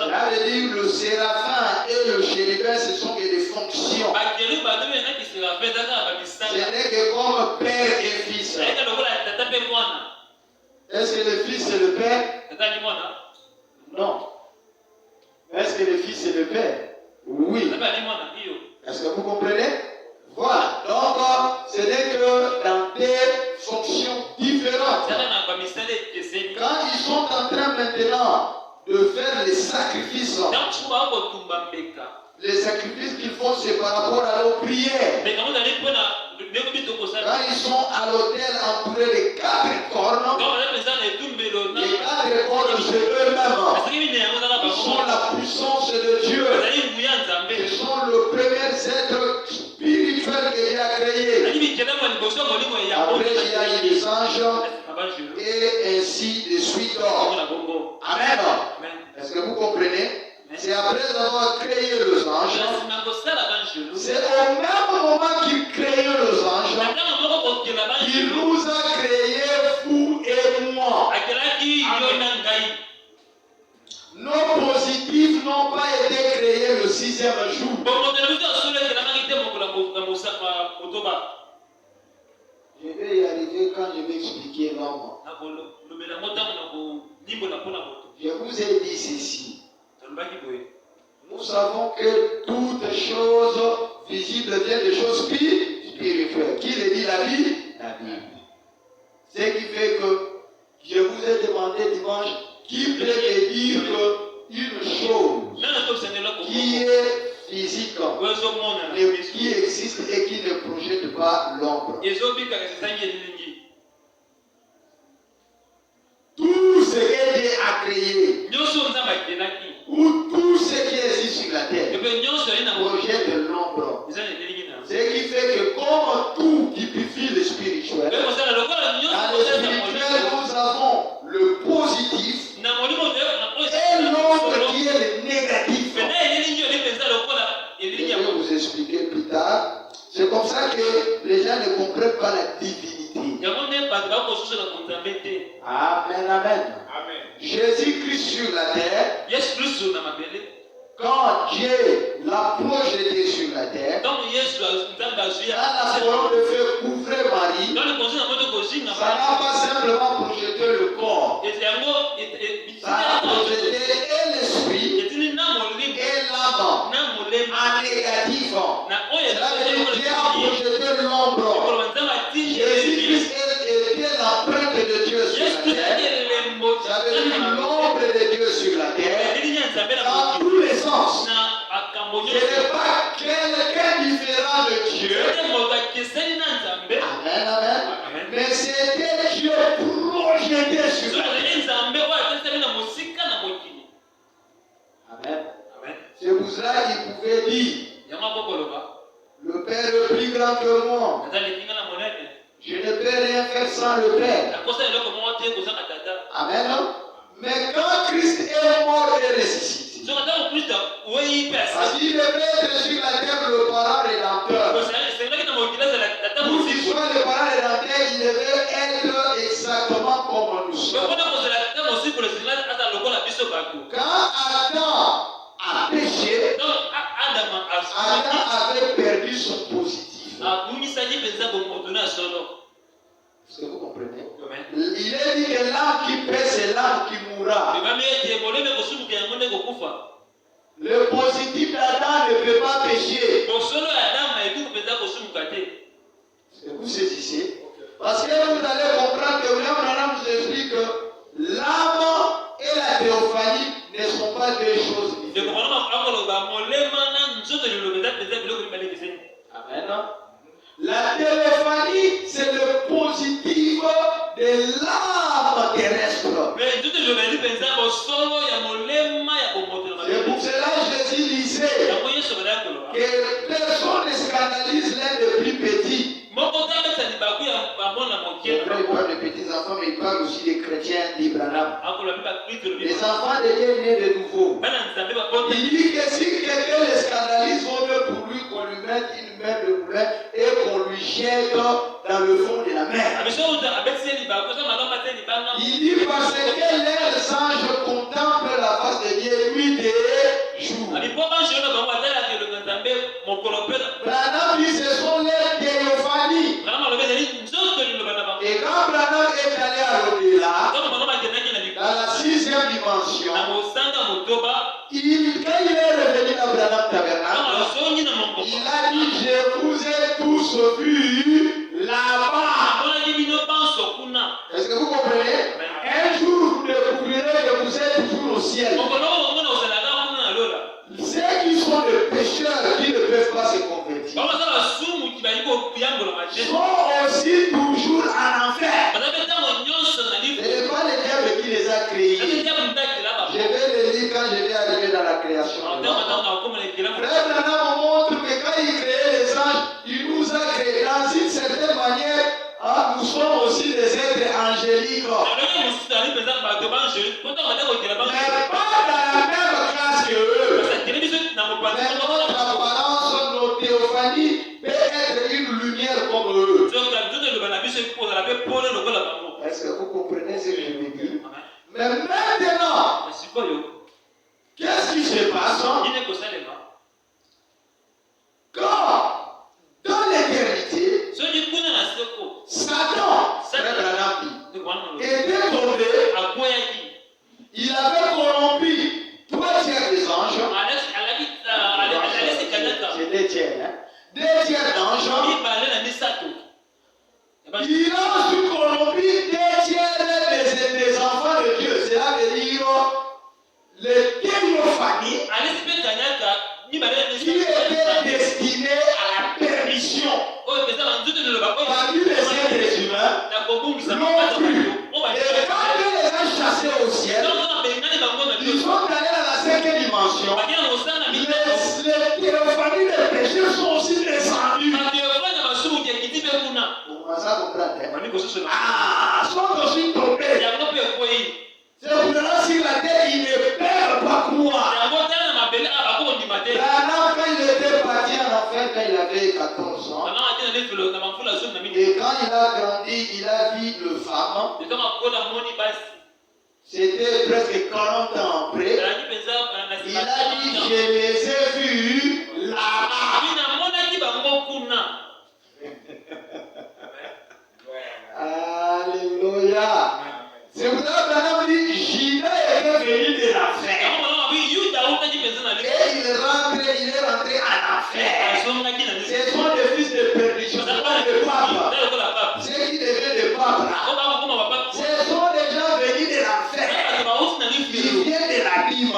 A: Là, veut dire le séraphin et le chérubin, ce sont des fonctions. Ce n'est que comme père et fils. Est-ce que le fils est le père? Non. Est-ce que le fils est le père? Oui. Est-ce que vous comprenez? Voilà. Donc, ce n'est que dans des fonctions différentes. Quand ils sont en train maintenant de faire les sacrifices qu'ils font, c'est par rapport à nos prières. Quand ils sont à l'autel entourés de 4 cornes, les 4 cornes c'est eux-mêmes. Ils sont la puissance de Dieu. Ils sont le premier être spirituel que Dieu a créé. Après, il y a eu des anges et ainsi de suite. Amen. Est-ce que vous comprenez? C'est après avoir créé les anges, c'est au même moment qu'il créait les anges, qu'il nous a créés, vous et moi. Nos positifs n'ont pas été créés le 6e jour. Je vais y arriver quand je vais expliquer l'homme. Je vous ai dit ceci. Nous savons que toutes choses visibles viennent des choses spirituelles. Qui le dit, la Bible? La Bible. Ce qui fait que je vous ai demandé dimanche qui peut me dire qu'une chose qui est physique, qui existe et qui ne projette pas l'ombre. Tout ce que Dieu a créé même pas la divinité. Amen, amen. Jésus-Christ sur la terre, quand Dieu l'a projeté sur la terre, quand la colonne de feu couvrait Marie, ça n'a pas simplement projeté le corps, ça a projeté et l'esprit et l'âme en négatif. Cela veut dire que Dieu a projeté l'ombre. Jésus-Christ était l'empreinte de Dieu sur la terre. Ça veut dire l'ombre de Dieu sur la terre, dans tous les sens. Ce n'est pas quelqu'un différent de Dieu. Amen, amen. Mais c'était Dieu projeté sur la terre. Amen. C'est pour cela qu'il pouvait dire, le Père est plus grand que moi. Je ne peux rien faire sans le Père. Amen. Mais quand Christ est mort et ressuscité, parce qu'il devait être sur la terre le parent rédempteur. Pour qu'il soit le parent rédempteur, il devait être exactement comme nous sommes. Quand Adam a péché, Adam avait perdu son positif. Est-ce que vous comprenez? Il est dit que l'âme qui pèse, c'est l'âme qui mourra. Le positif d'Adam ne peut pas pécher. Est-ce que vous saisissez? Parce que vous allez comprendre que William Branham nous explique que l'âme et la théophanie ne sont pas deux choses différentes. Amen. La théophanie, c'est le positif de l'âme terrestre. C'est pour cela que Jésus disait que personne ne scandalise l'un des plus petits. Il parle de petits enfants, mais il parle aussi des chrétiens d'Abraham. Les enfants de Dieu nés de nouveau. Il dit que si quelqu'un les scandalise, il vaut mieux pour lui qu'on lui mette une main de moulin et qu'on lui jette dans le fond de la mer. Il dit parce que les anges contemplent la face de Dieu nuit et jour. Branham dit ce sont les théophanies. Et quand Branham est allé à l'au-delà, dans la 6e dimension, quand il est revenu à Branham Tabernacle, il a dit je vous ai tous vus là-bas. Est-ce que vous comprenez? Un jour vous découvrirez que vous êtes toujours au ciel. Ceux qui sont des pécheurs qui ne peuvent pas se convertir sont aussi toujours en enfer. Ce n'est pas le diable qui les a créés. Je vais le lire quand je vais arriver dans la création. Frère Branham montre que quand il créait les anges, il nous a créés dans une certaine manière. Nous sommes aussi des êtres angéliques. Mais pas dans la même classe que eux. Mais notre apparence, notre théophanie peut être une lumière comme eux. Est-ce que vous comprenez ce que je veux dire? Mais maintenant, qu'est-ce qui se passe? Quand, dans l'éternité, Satan, était tombé, il avait corrompu 3 tiers des anges. C'est 2 tiers, hein? 2 tiers d'anges. Il a aussi corrompu 2 tiers des enfants de Dieu. Cela veut dire les théophanies qui étaient destinés à la perdition. Parmi les êtres humains, l'ont cru. Et quand Dieu les a chassés au ciel, ils sont allés dans la 5e dimension. Les théophanies des pécheurs sont aussi descendus. Vous commencez à comprendre, hein? Sont aussi tombés. C'est pour cela sur la terre, ils ne peuvent pas croire. Quand il était parti en enfer, quand il avait 14 ans, Et quand il a grandi, il a vu le femme. C'était presque 40 ans après. Il a dit, je les ai vus là-bas. Alléluia. C'est pour ça que Branham dit, Judas est venu de l'enfer. Et il est rentré en enfer. Ce sont des fils de perdition, ce sont des papes. Ceux qui deviennent des papes là. Ce sont des gens venus de l'enfer. Ils viennent de l'abîme.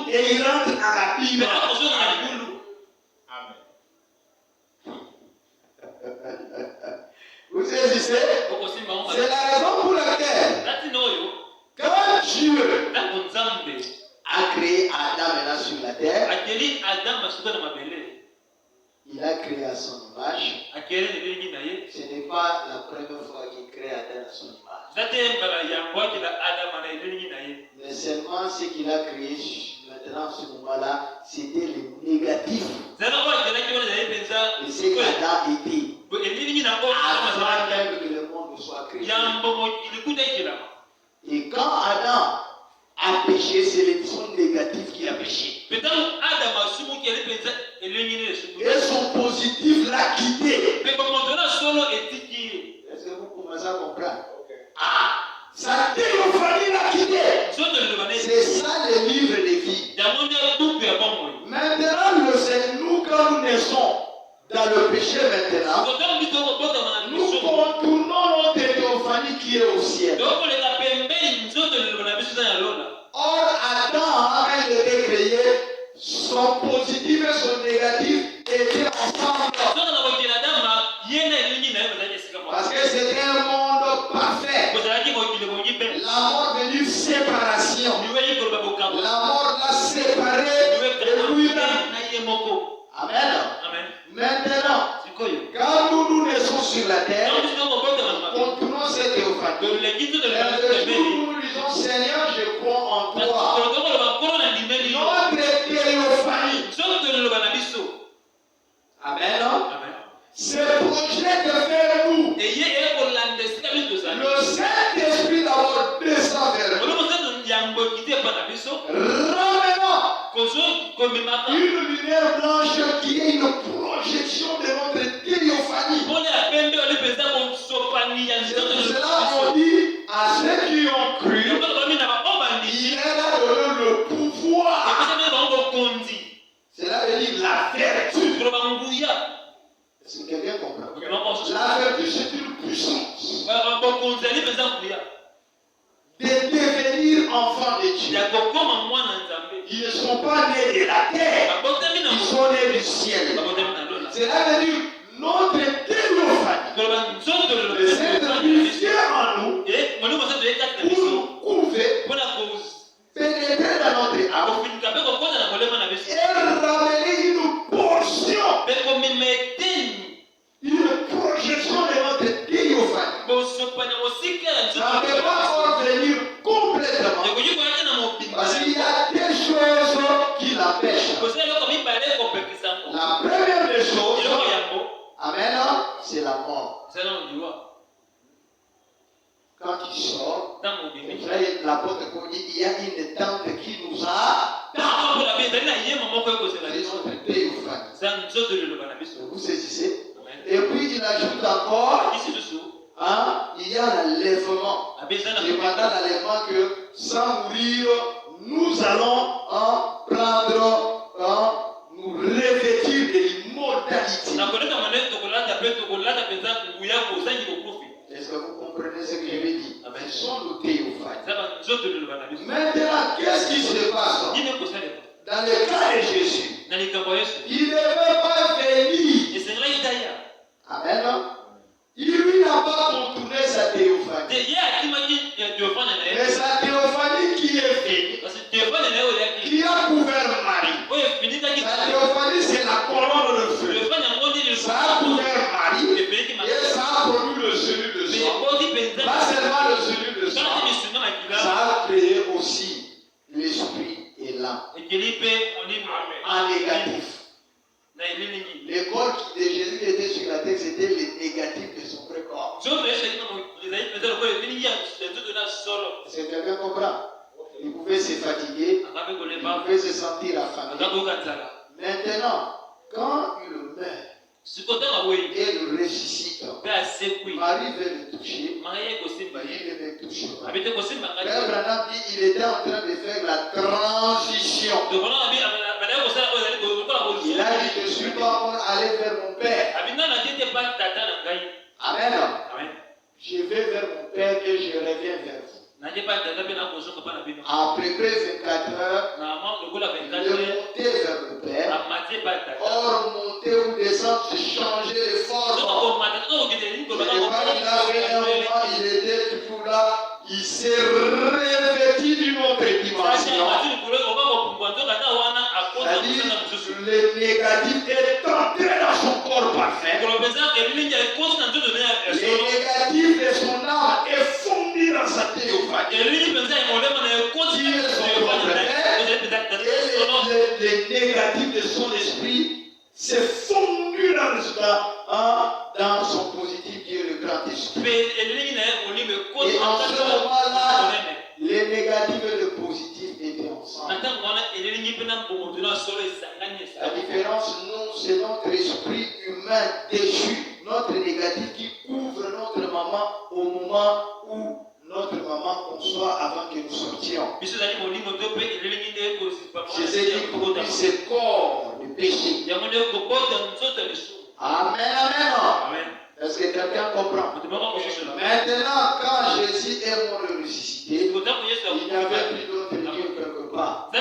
A: Et ils rentrent dans l'abîme. Vous saisissez? C'est la raison pour laquelle, quand Dieu a créé Adam maintenant sur la terre, il a créé à son image. Ce n'est pas la première fois qu'il crée Adam à son image. Mais seulement ce qu'il a créé maintenant, ce moment-là, c'était le négatif. Et c'est qu'Adam était. Avant même que le monde soit créé. Et quand Adam a péché, c'est son négatif qui a péché. Et son positif l'a quitté. Est-ce que vous commencez à comprendre? Ah, sa théophanie l'a quitté. C'est ça le livre de vie. Maintenant, c'est nous quand nous naissons dans le péché maintenant, nous contournons notre théophanie qui est au ciel. Or, Adam, quand il était créé, son positif et son négatif étaient ensemble. Parce que c'était un monde parfait. La mort venue séparation. La mort l'a séparé de lui-même. Amen. Maintenant, quand nous naissons sur la terre, contournons cette théophanie. Le jour où nous disons Seigneur, je crois en toi. Notre théophanie. Amen. Ce projet de faire nous. Le Saint-Esprit d'abord descend vers nous. Ramenons une lumière blanche qui est une projection de notre théophanie. C'est pour cela qu'on dit à ceux qui ont cru, il est là donné le pouvoir. Cela veut dire la vertu. Est-ce que quelqu'un comprend? La vertu, c'est une puissance de devenir enfant de Dieu. Ils ne sont pas nés de la terre, ils sont nés du ciel. Cela veut dire notre théophanie. Le Saint-Esprit vient en nous pour nous couver, pénétrer dans notre âme et ramener une portion, une projection de notre théophanie. Ça ne peut pas encore venir complètement parce qu'il y a des choses qui l'empêchent. La première des choses, amen, c'est la mort. Quand il sort, l'apôtre dit il y a une tente qui nous a. C'est notre théophanie. Vous saisissez? Et puis il ajoute encore, il y a l'enlèvement. Pendant l'enlèvement que sans mourir, nous allons prendre, nous revêtir de l'immortalité. Est-ce que vous comprenez ce que je veux dire? Ce sont nos théophanies. Maintenant, qu'est-ce qui se passe dans le cas de Jésus? Il ne veut pas venir. Amen. Il lui n'a pas contourné sa théophanie. Mais sa théophanie qui est venue, qui a couvert Marie. Sa théophanie, c'est la colonne de feu. Ça a couvert Marie et ça a produit le salut de sang. Pas seulement le salut de sang, ça a créé aussi l'esprit et l'âme. En négatif. L'école de Jésus qui était sur la terre, c'était le négatif Est-ce que quelqu'un comprend? Il pouvait se fatiguer, il pouvait se sentir affamé. Maintenant, quand il meurt et le ressuscite, Marie veut le toucher, il ne le touche pas. Frère Branham dit qu'il était en train de faire la transition. Il a dit, je suis pas encore allé vers mon Père. Amen. Je vais vers mon Père et je reviens vers vous. Après 24 heures, il est monté vers le Père. Or, monter ou descendre, c'est changer de forme. Et quand il a fait un moment, il était toujours là. Il s'est revêtu d'une autre dimension. C'est-à-dire, le négatif est entré dans son corps parfait. Le négatif de son âme est fondu dans sa théophanie. Et le négatif de son esprit s'est fondu dans son positif qui est le grand esprit. Et en ce moment-là, le négatif et le positif étaient ensemble. La différence, nous, c'est notre esprit humain déchu, notre négatif qui couvre notre maman au moment où notre maman conçoit avant que nous sortions. C'est ce qui produit ce corps de péché. Amen, amen. Est-ce que quelqu'un comprend? Maintenant, quand Jésus est mort et ressuscité, il n'y avait plus d'autre Dieu quelque part. C'est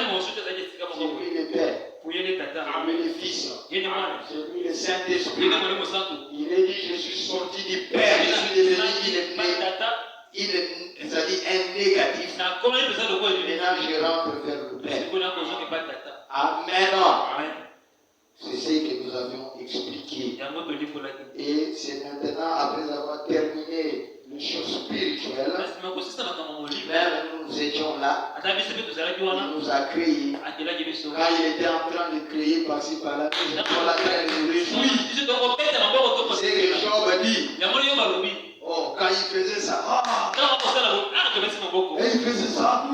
A: lui le Père, c'est lui le Fils, c'est lui le Saint-Esprit. Il est dit, je suis sorti du Père, je suis devenu c'est-à-dire un négatif. Maintenant, je rentre vers le Père. Amen. C'est ce que nous avions expliqué. Et c'est maintenant, après avoir terminé les choses spirituelles, même nous étions là, il nous a créés. Quand il était en train de créer par-ci par-là, nous étions là, nous réjouis. C'est que Job a dit. Oh, quand il faisait ça, et il faisait ça,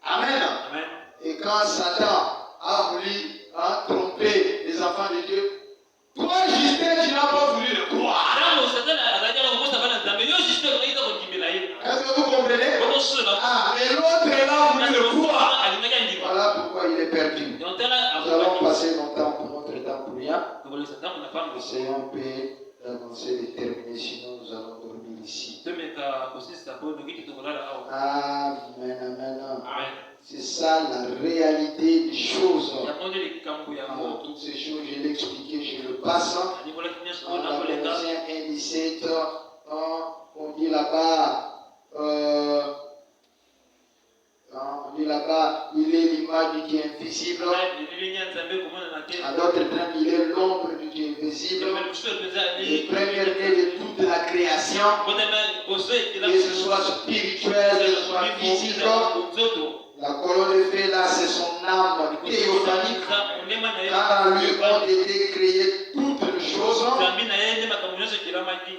A: Amen. Et quand Satan a voulu tromper les enfants de Dieu, toi, Justin, tu n'as pas voulu le croire. Est-ce que vous comprenez? Mais l'autre là voulu le croire. Voilà pourquoi il est perdu. Nous allons passer longtemps pour notre temps pour rien. Essayons un peu d'avancer, de terminer, sinon nous allons dormir ici. Amen. C'est ça la réalité des choses. Toutes ces choses, je l'ai expliqué, je le passe. Dans Colossiens 1:17, on dit là-bas, il est l'image du Dieu invisible. En d'autres termes, il est l'ombre du Dieu invisible. Le premier-né de toute la création, que ce soit spirituel, que ce soit physique. La colonne de feu là, c'est son âme théophanique, car en lui ont été créées toutes les choses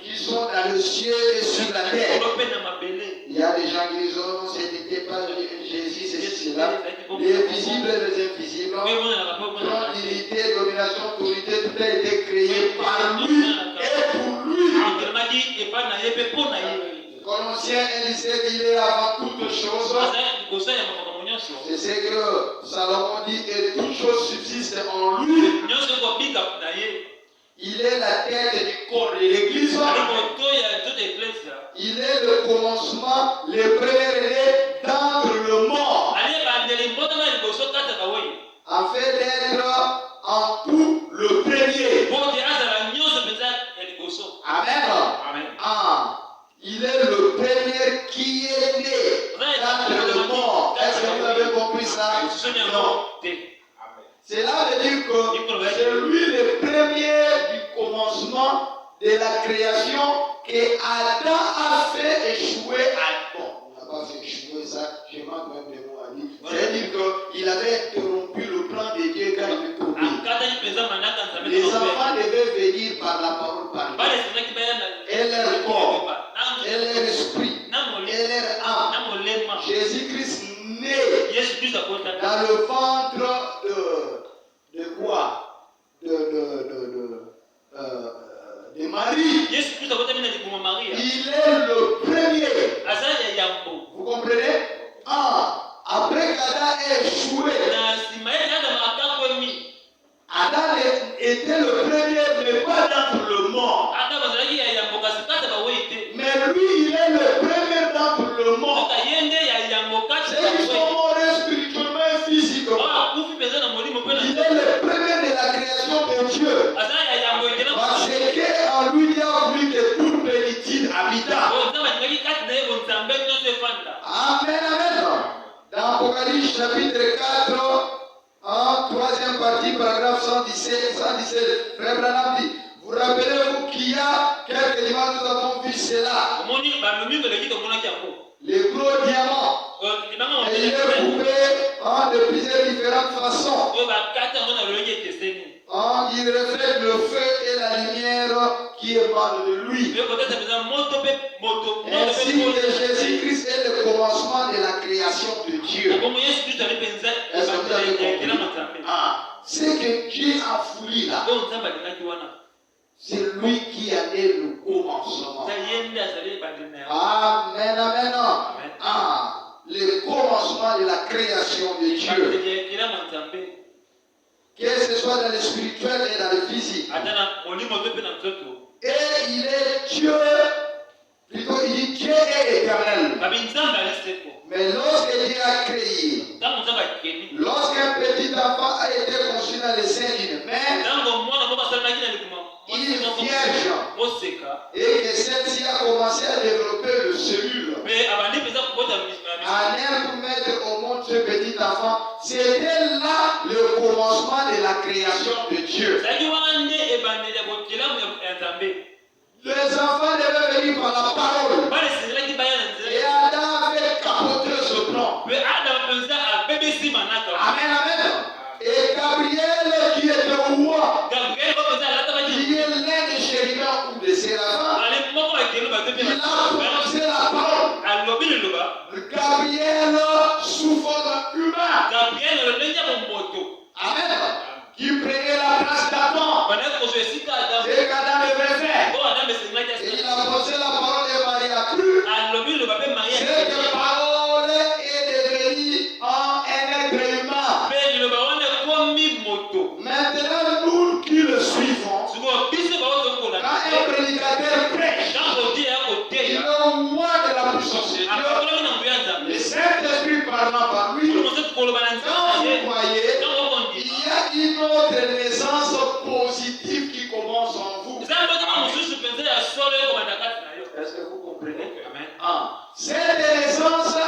A: qui sont dans le ciel et sur la terre. Il y a des gens qui disent, oh, ce n'était pas Jésus, c'est cela. Les visibles et les invisibles, trône, dignité, domination, autorité, tout a été créé par lui et pour lui. Colossiens 1:17, il est avant toutes choses. C'est ce que Salomon dit, et toutes choses subsistent en lui. Il est la tête du corps de l'église. Il est le commencement, le premier-né d'entre le mort. Afin d'être en tout le premier. Amen. Il est le premier qui est né d'entre le mort. Est-ce que vous avez compris ça? Non. Cela veut dire que c'est lui le premier du commencement de la création que Adam a fait échouer Adam. On n'a pas fait échouer ça, je manque même les mots à dire. C'est-à-dire qu'il avait interrompu le plan de Dieu quand il est tombé. Les enfants devaient venir par la parole par Dieu. Et leur corps, et leur dans le ventre de quoi? De Marie. Il est le premier. Vous comprenez? Après qu'Adam ait échoué, Adam était le premier, mais pas d'entre le mort. Mais lui, il est le premier d'entre le mort. C'est qu'ils sont morts spirituellement et physiquement. Il est le premier de la création de Dieu. Parce qu'en lui, il y a plus que toute plénitude habitante. Amen, amen. Dans Apocalypse chapitre 4, en troisième partie, paragraphe 117, Frère Branham dit, vous rappelez-vous qu'il y a quelques dimanches nous avons vu cela. Les gros diamants. Et il est coupé de plusieurs différentes façons. Il reflète le feu et la lumière qui émanent de lui. Ainsi que Jésus-Christ est le commencement de la création de Dieu. Est-ce que vous avez compris? C'est que Dieu a voulu là. C'est lui qui a né le commencement. Amen, amen. Le commencement de la création de Dieu. Que ce soit dans le spirituel et dans le physique. Et il est Dieu. Plutôt, il dit Dieu est éternel. Mais lorsque Dieu a créé, lorsqu'un petit enfant a été conçu dans le sein d'une mère, il est vierge. Et que celle-ci a commencé à développer le cellule. En elle pour mettre au monde ce petit enfant, c'était là le commencement de la création de Dieu. Les enfants devaient venir par la parole. Et Adam avait capoté ce plan. Amen, amen. Et Gabriel qui était au roi, qui est l'un des chérubins ou des séraphins, il a prononcé la parole. Gabriel sous forme humain. Amen. Qui prenait la place d'Adam. C'est qu'Adam devait faire. Et il a posé la parole et Marie a cru. C'est que parole est devenue un être humain. Maintenant, nous qui le suivons, quand un prédicateur prêche, il est au moins de la puissance de Dieu. Le Saint-Esprit parlant par lui, quand vous voyez, il y a une autre naissance positive qui commence en vous. Est-ce que vous comprenez? Cette naissance a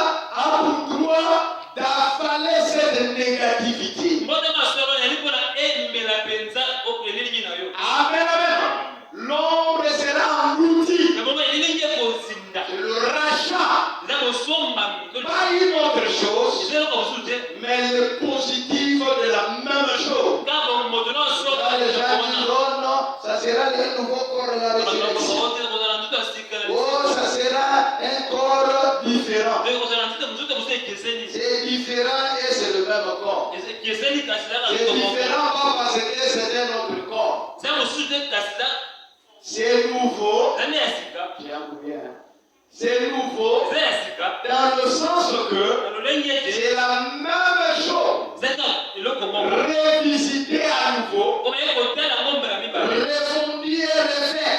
A: pour droit d'affaler cette négativité. Amen, amen. L'ombre sera engloutie. C'est le rachat. Pas une autre chose, mais le positif de la même chose. Là, les gens disent, oh non, ça sera le nouveau corps de la résurrection. Oh, ça sera un corps différent. C'est différent et c'est le même corps. C'est différent pas parce que c'est un autre corps. C'est nouveau. C'est nouveau dans le sens que c'est la même chose. Révisité à nouveau, refondu et refait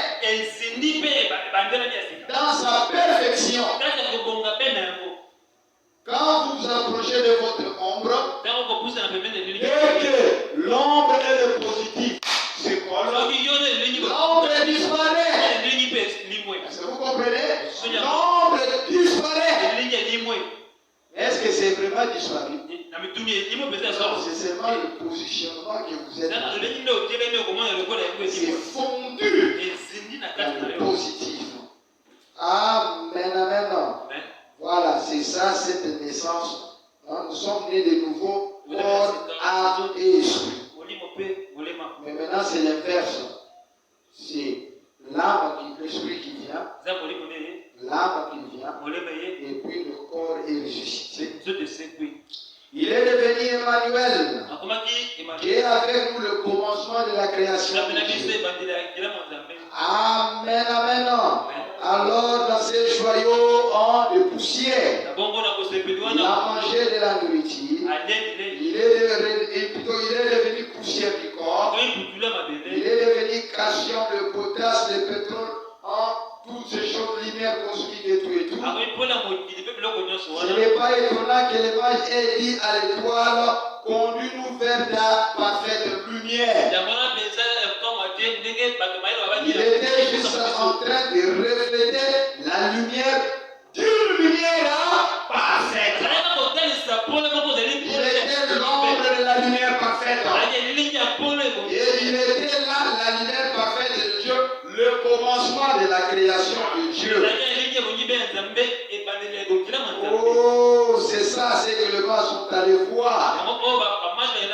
A: dans sa perfection. Quand vous vous approchez de votre ombre, dès que l'ombre est le positif, c'est quoi l'ombre disparaît. Est-ce que vous comprenez? L'ombre disparaît. Est-ce que c'est vraiment disparu? C'est seulement le positionnement que vous êtes. C'est fondu dans le positif. Amen, amen. Voilà, c'est ça, cette naissance. Nous sommes nés de nouveau, corps, âme et esprit. Mais maintenant, c'est l'inverse. C'est l'âme, l'esprit qui vient, l'âme qui vient, et puis le corps est ressuscité. Il est devenu Emmanuel, qui est avec nous le commencement de la création. Amen, amen. Alors, dans ces joyaux de poussière, il a mangé de la nourriture. Il est devenu poussière du corps. Il est devenu cation de potasse, de pétrole, toutes ces choses, lumière cosmique et tout et tout. Ce n'est pas étonnant que l'image ait dit à l'étoile, conduis-nous vers ta parfaite lumière. Il était juste en train de refléter la lumière d'une lumière parfaite. Il était l'ombre de la lumière parfaite. Et il était là, la lumière parfaite de Dieu, le commencement de la création de Dieu. Oh, c'est ça, c'est que le bas sont allés voir.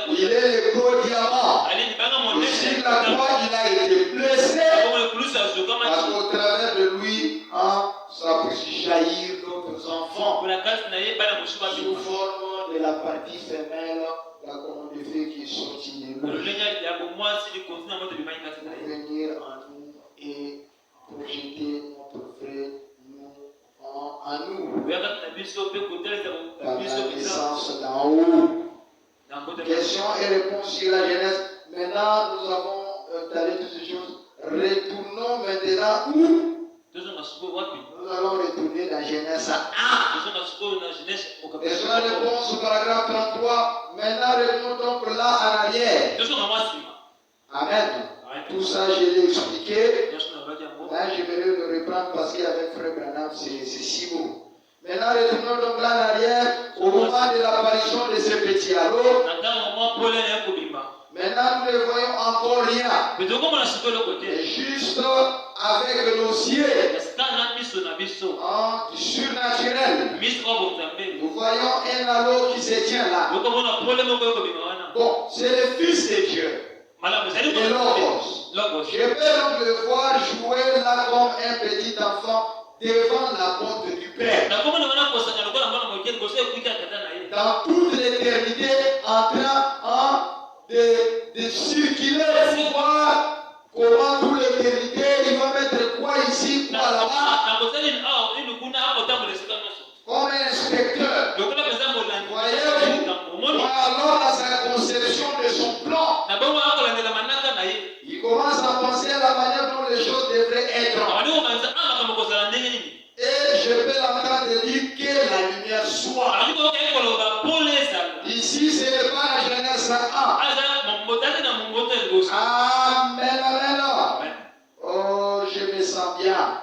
A: Il est le gros diamant. Et sur la croix, il a été blessé. Parce qu'au travers de lui, ça puisse jaillir d'autres enfants. Sous forme de la partie femelle, la colonne de feu qui est sortie de nous. Venir en nous et projeter notre frère en nous. Par la naissance d'en haut. Question et réponse sur la Genèse. Maintenant, nous avons étalé toutes ces choses. Retournons maintenant où? Nous allons retourner dans Genèse 1. Question et réponse au paragraphe 33. Maintenant, revenons donc là en arrière. Amen. Tout ça, je l'ai expliqué. Là, je vais le reprendre parce qu'avec Frère Branham, c'est si beau. Maintenant, retournons donc là en arrière au moment de l'apparition de ce petit halo. Maintenant, nous ne voyons encore rien. Mais juste avec nos yeux surnaturel, nous voyons un halo qui se tient là. Bon, c'est le Fils de Dieu. Et Logos. Je peux donc le voir jouer là comme un petit enfant devant la porte du Père. Dans toute l'éternité, en train de circuler, voir comment toute l'éternité, il va mettre quoi ici, quoi là-bas. Comme un inspecteur. Voyez-vous, alors dans sa conception de son plan, il commence à penser à la manière dont les choses devraient être. Et je peux l'entendre dire que la lumière soit. Ici, ce n'est pas la Genèse 1. Amen, amen. Oh, je me sens bien.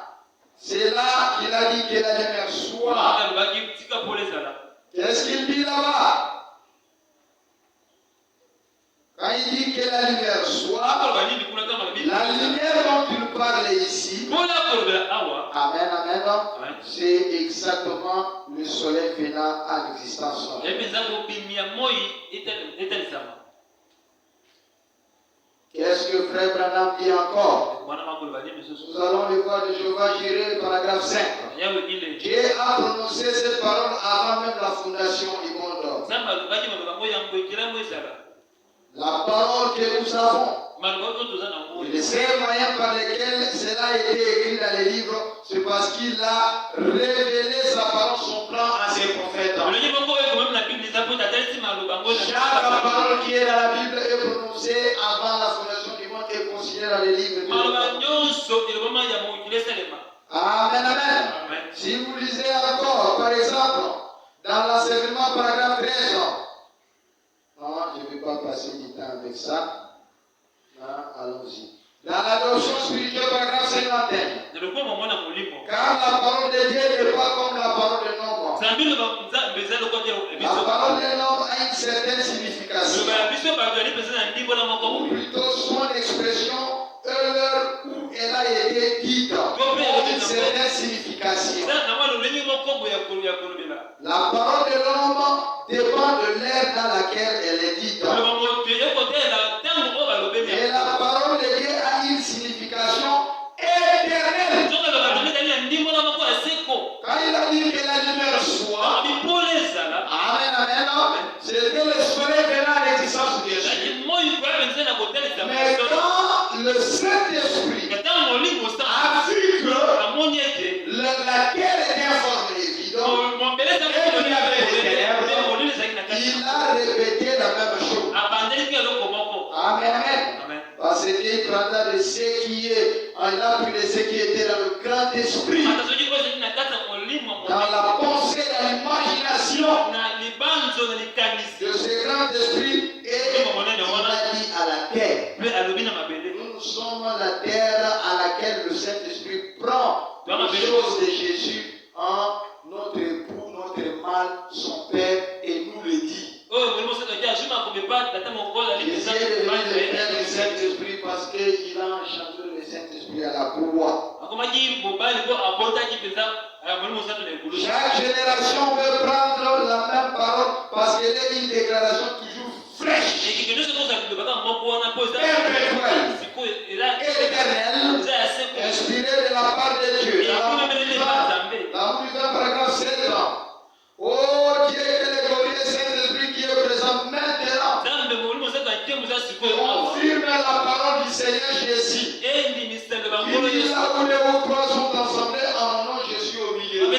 A: C'est là qu'il a dit que la lumière soit. Qu'est-ce qu'il dit là-bas? Quand il dit que la lumière soit, la lumière dont il parle ici, amen, amen, c'est exactement le soleil venant à l'existence. Qu'est-ce que Frère Branham dit encore? Nous allons le voir de Jéhovah Jireh, paragraphe 5. Dieu a prononcé cette parole avant même la fondation du monde. La parole que nous avons, et les seuls moyens par lesquels cela a été écrit dans les livres, c'est parce qu'il a révélé sa parole, son plan à ses prophètes. Chaque parole qui est dans la Bible est prononcée avant la fondation du monde et considérée dans les livres. Amen, amen. Si vous lisez encore, par exemple, dans l'enseignement paragraphe 13, non, je ne vais pas passer du temps avec ça. Allons-y. Dans l'adoption spirituelle, paragraphe 51. Car la parole de Dieu n'est pas comme la parole de l'homme. La parole de l'homme a une certaine signification. Ou plutôt son expression, l'heure où elle a été dite, a une certaine signification. La parole de l'homme dépend de l'ère dans laquelle elle est dite. Et la parole de Dieu a une signification éternelle. Quand il a dit que la lumière soit, amen, amen, c'est que le soleil de ce qui est, il a pris de ce qui était dans le grand esprit, dans la pensée, dans l'imagination de ce grand esprit, et il a dit à la terre. Nous sommes la terre à laquelle le Saint-Esprit prend les choses de Jésus en notre époux, notre mâle, son père, et nous le dit. Jésus est devenu le père du Saint-Esprit parce qu'il a engendré le Saint-Esprit à la cour. Chaque génération veut prendre la même parole parce qu'elle est une déclaration toujours fraîche, éternelle, inspirée de la part de Dieu. Dans le paragraphe 7 ans. Oh Dieu, quel est glorieux Saint-Esprit qui est présent maintenant. Confirme la parole du Seigneur Jésus. Il dit là où les trois sont ensemble, en mon nom, je suis au milieu d'eux.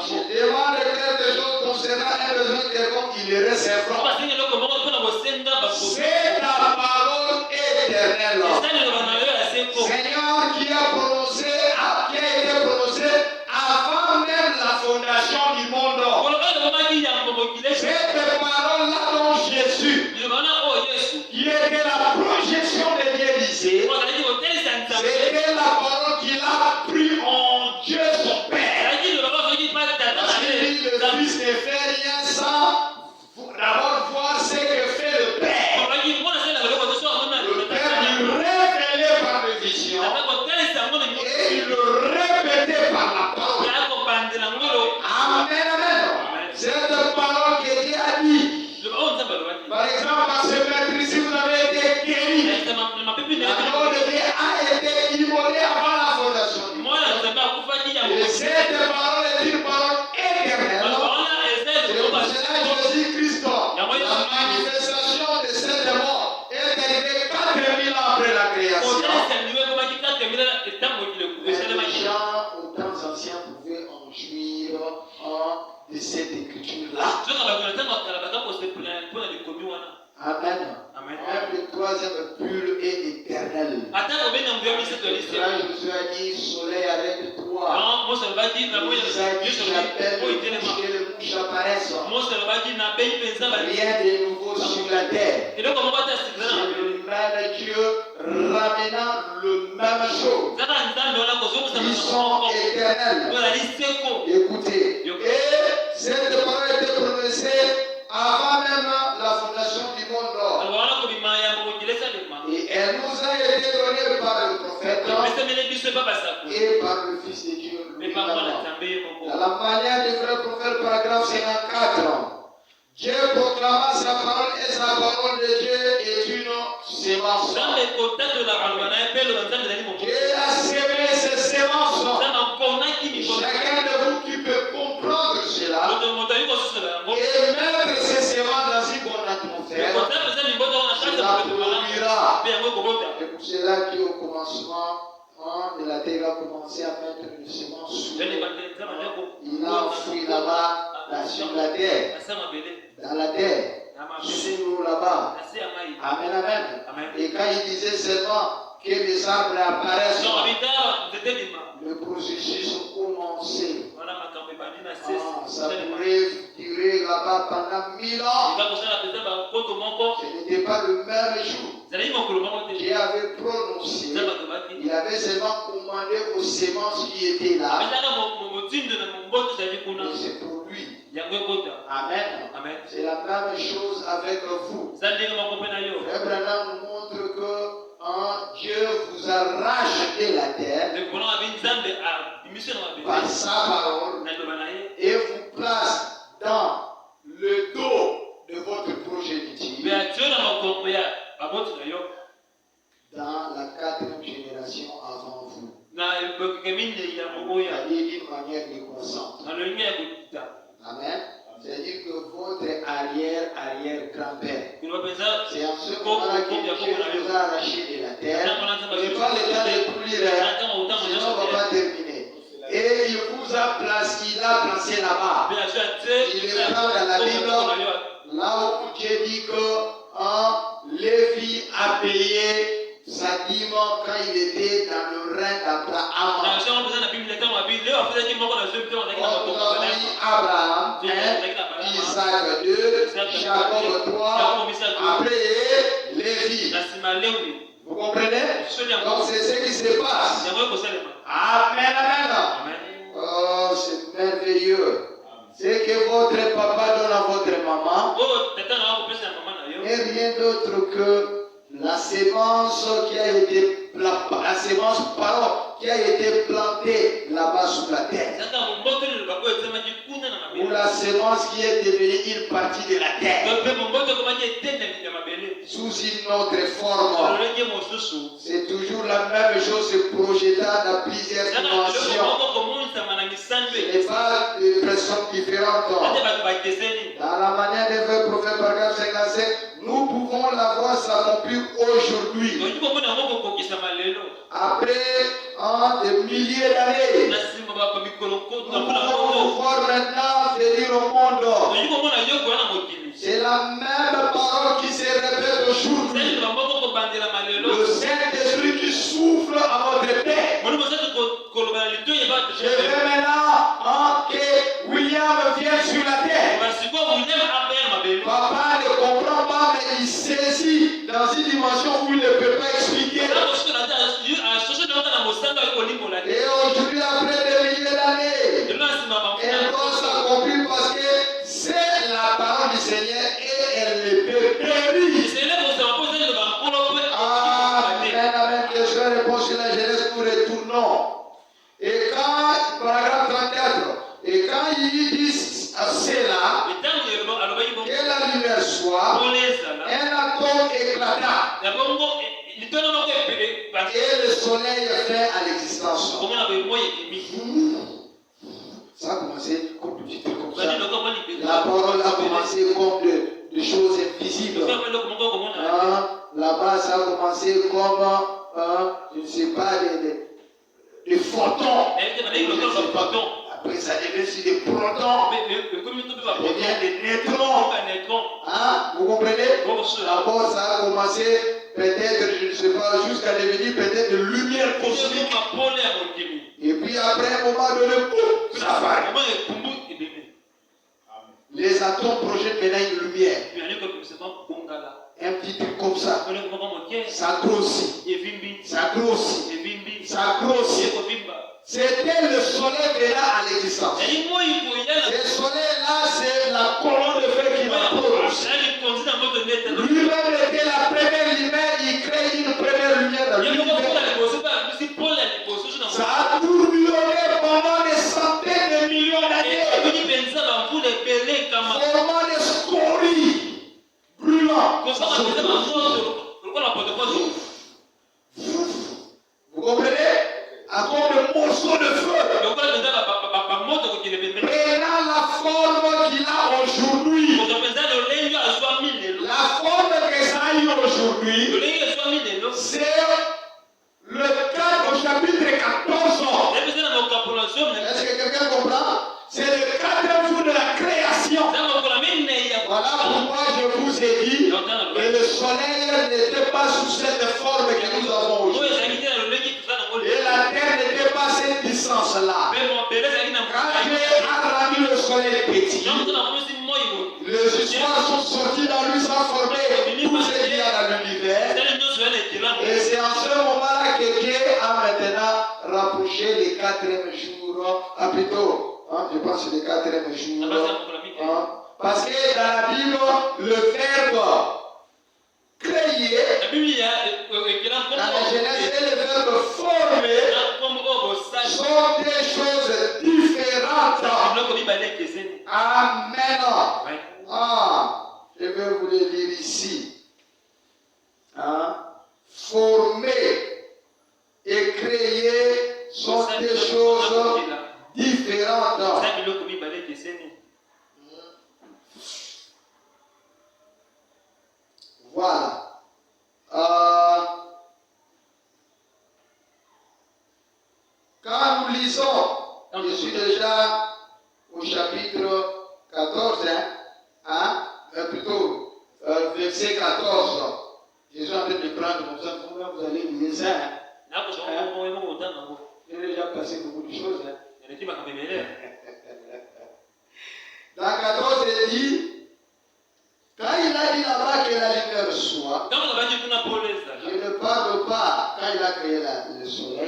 A: Je demande quelque chose concernant un besoin quelconque, il est recevra. C'est la parole éternelle. Seigneur qui a été prononcé avant même la fondation du monde. Cette parole-là dont Jésus, qui était la projection de Dieu d'ici, c'était la parole qu'il a pris en Dieu son Père. Parce qu'il dit le Fils ne fait rien sans d'abord voir ce que fait le Père. Le Père lui révélait par les visions et il le répétait par la parole. Amen, amen. Cette parole que Dieu a dit. Par exemple, par ce maître ici, vous avez été guéri. La parole de Dieu a été immolée avant la fondation du monde. Et cette parole est une parole éternelle. C'est pour cela Jésus-Christ, la manifestation de cette mort est arrivée 4000 ans après la création. Les gens aux temps anciens pouvaient en jouir de cette écriture-là. Amen. Même le troisième pur et éternel. Jésus a dit, soleil arrête-toi. J'appelle que les mouches apparaissent. Rien de nouveau sur la terre. C'est le même Dieu ramenant le même chose. Ils sont éternels. Écoutez. Et cette parole a été prononcée avant même la fondation du monde. Et elle nous a été donnée par le prophète et par le Fils de Dieu. Dans la manière du vrai prophète, paragraphe 54. Dieu proclama sa parole et sa parole de Dieu est une sémence. Dieu a sémé ces sémences. Chacun de vous qui peut comprendre cela et mettre ces sémences dans une bonne atmosphère, cela produira. Et pour cela qu'au commencement de la terre a commencé à mettre une semence sous l'eau. Il a enfoui là-bas sur la terre. Dans la terre. Sur l'eau là-bas. Amen, amen. Et quand il disait seulement que les arbres apparaissent, le processus a commencé. Ça pourrait durer là-bas pendant 1000 ans. Ce n'était pas le même jour. Dieu avait prononcé. Il avait seulement commandé aux sémences qui étaient là. Et c'est pour lui. Amen. C'est la même chose avec vous. Frère Branham nous montre que Dieu vous a racheté la terre par sa parole et vous place dans le dos de votre progéniture, dans la 4e génération avant vous. C'est-à-dire d'une manière décroissante. Amen. C'est-à-dire que votre arrière-arrière-grand-père, c'est en ce moment-là que Dieu vous a arraché de la terre. Vous n'avez pas le temps de tout lire, sinon on ne va pas terminer. Et il vous a placé, il a placé là-bas. Il est dans la Bible, là où Dieu dit que Lévi a payé
B: Ibrahim quand il était dans le règne d'Abraham. Abraham 1, Isaac 2, Jacob 3, après Lévi. Vous comprenez? Donc c'est ce qui se passe. Amen, amen. Oh, c'est merveilleux. C'est que votre papa donne à votre maman n'est rien d'autre que la sémence qui a été plantée là-bas sous la terre. Ou la sémence qui est devenue une partie de la terre. Sous une autre forme. C'est toujours la même chose, se projetant dans plusieurs dimensions. Ce n'est pas des personnes différentes. Dans la manière de faire prophète paragraphe 55, nous pouvons la voir s'accomplir aujourd'hui. Après des milliers d'années, nous pouvons voir maintenant venir au monde. C'est la même parole qui se répète aujourd'hui. Le Saint-Esprit qui souffle à votre paix. Je veux maintenant que William vienne sur la terre. Papa ne comprend pas, mais il saisit dans une dimension où il ne peut pas expliquer. Et aujourd'hui, après des milliers d'années, elle doit s'accomplir parce que c'est la parole du Seigneur et elle ne peut périr. Amen. Question et réponse sur la Genèse, nous retournons. Et quand, paragraphe 34, et quand il dit à cela, que la lumière soit, un atome éclata. Et le soleil fait à l'existence. Ça a commencé comme du titre comme ça. La parole a commencé comme de choses invisibles. Là-bas, ça a commencé comme, je ne sais pas, des photons. Après, ça devient sur des protons. Ça devient des neutrons. Vous comprenez? D'abord, ça a commencé peut-être, je ne sais pas, jusqu'à devenir peut-être de lumière cosmique. Et puis après, un moment donné, ça va. Les atomes projettent maintenant une lumière. Un petit truc comme ça. Ça grossit. Ça grossit. Ça grossit. C'était le soleil venant à l'existence. Ce soleil-là, c'est la colonne de feu qui l'approche. Lui-même était la première lumière, il crée une première lumière dans l'univers. Ça a tourbillonné pendant des centaines de millions d'années. Formant des scories brûlants. Vous comprenez? À cause de morceaux de feu. Prenant la forme qu'il a aujourd'hui. La forme que ça a eu aujourd'hui, c'est le 4 au chapitre 14. Est-ce que quelqu'un comprend? C'est le 4e jour de la création. Voilà pourquoi je vous ai dit que le soleil n'était pas sous cette forme que nous avons aujourd'hui. Et la terre n'était pas cette distance-là. Quand Dieu a rendu le soleil petit, les histoires sont sorties dans lui sans former tout ce qu'il y a dans l'univers. Et c'est en ce moment-là que Dieu a maintenant rapproché les 4e jours. Plutôt, je pense que c'est les 4e jours. Parce que dans la Bible, le verbe créer, dans la Genèse, et le verbe former sont des choses différentes. Amen. Je vais vous le lire ici. Former et créer sont des choses différentes. Voilà. Quand nous lisons, je suis déjà au chapitre 14, plutôt verset 14.
A: Je suis en train de prendre comme ça, vous allez lire ça. Hein? J'ai déjà passé beaucoup de choses. Hein? Dans 14, il dit, quand il a dit là-bas que la lumière soit, je ne parle pas quand il a créé le soleil. Il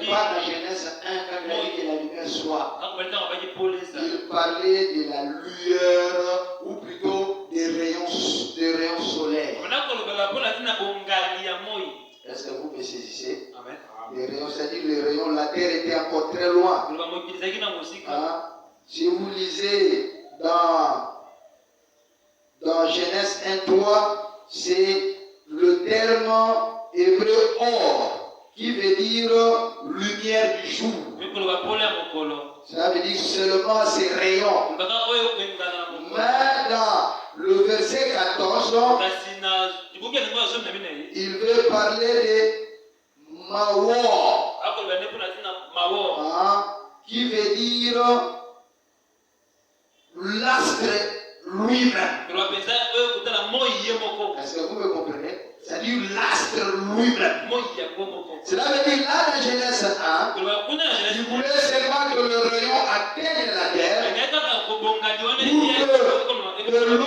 A: parle dans Genèse 1 quand il a dit que la lumière soit. Il parlait de la lueur, ou plutôt des rayons solaires. Est-ce que vous me saisissez? Amen. Les rayons, c'est-à-dire les rayons, la terre était encore très loin. Hein? Si vous lisez dans Genèse 1.3, c'est le terme hébreu or, qui veut dire lumière du jour. Ça veut dire seulement ces rayons. Mais dans le verset 14, il veut parler de Mawor, qui veut dire l'astre lui-même. Est-ce que vous me comprenez? C'est-à-dire l'astre lui-même. Cela veut dire là dans Genèse 1, il voulait seulement que le rayon atteigne la terre pour que l'eau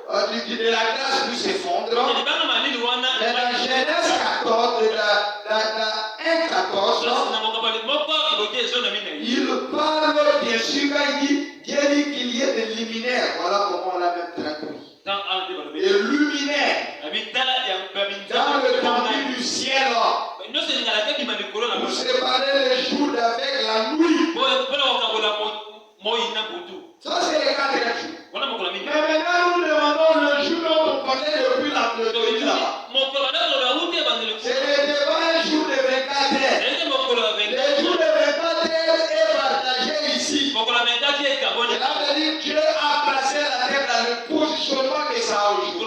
A: de la glace puisse s'effondrer. Mais dans Genèse 14, dans 1.14, il parle bien sûr quand il dit Dieu dit qu'il y ait des luminaires. Voilà comment on l'a même traduit. Des luminaires dans le tendu du ciel pour séparer les jours d'avec la nuit. Ça c'est les 4 jours. Mais maintenant nous demandons le jour dont on parlait depuis le début là-bas. Ce n'était pas un jour de 24 heures. Le jour de 24 heures est partagé ici. Cela veut dire que Dieu a placé la terre dans le positionnement que ça a aujourd'hui.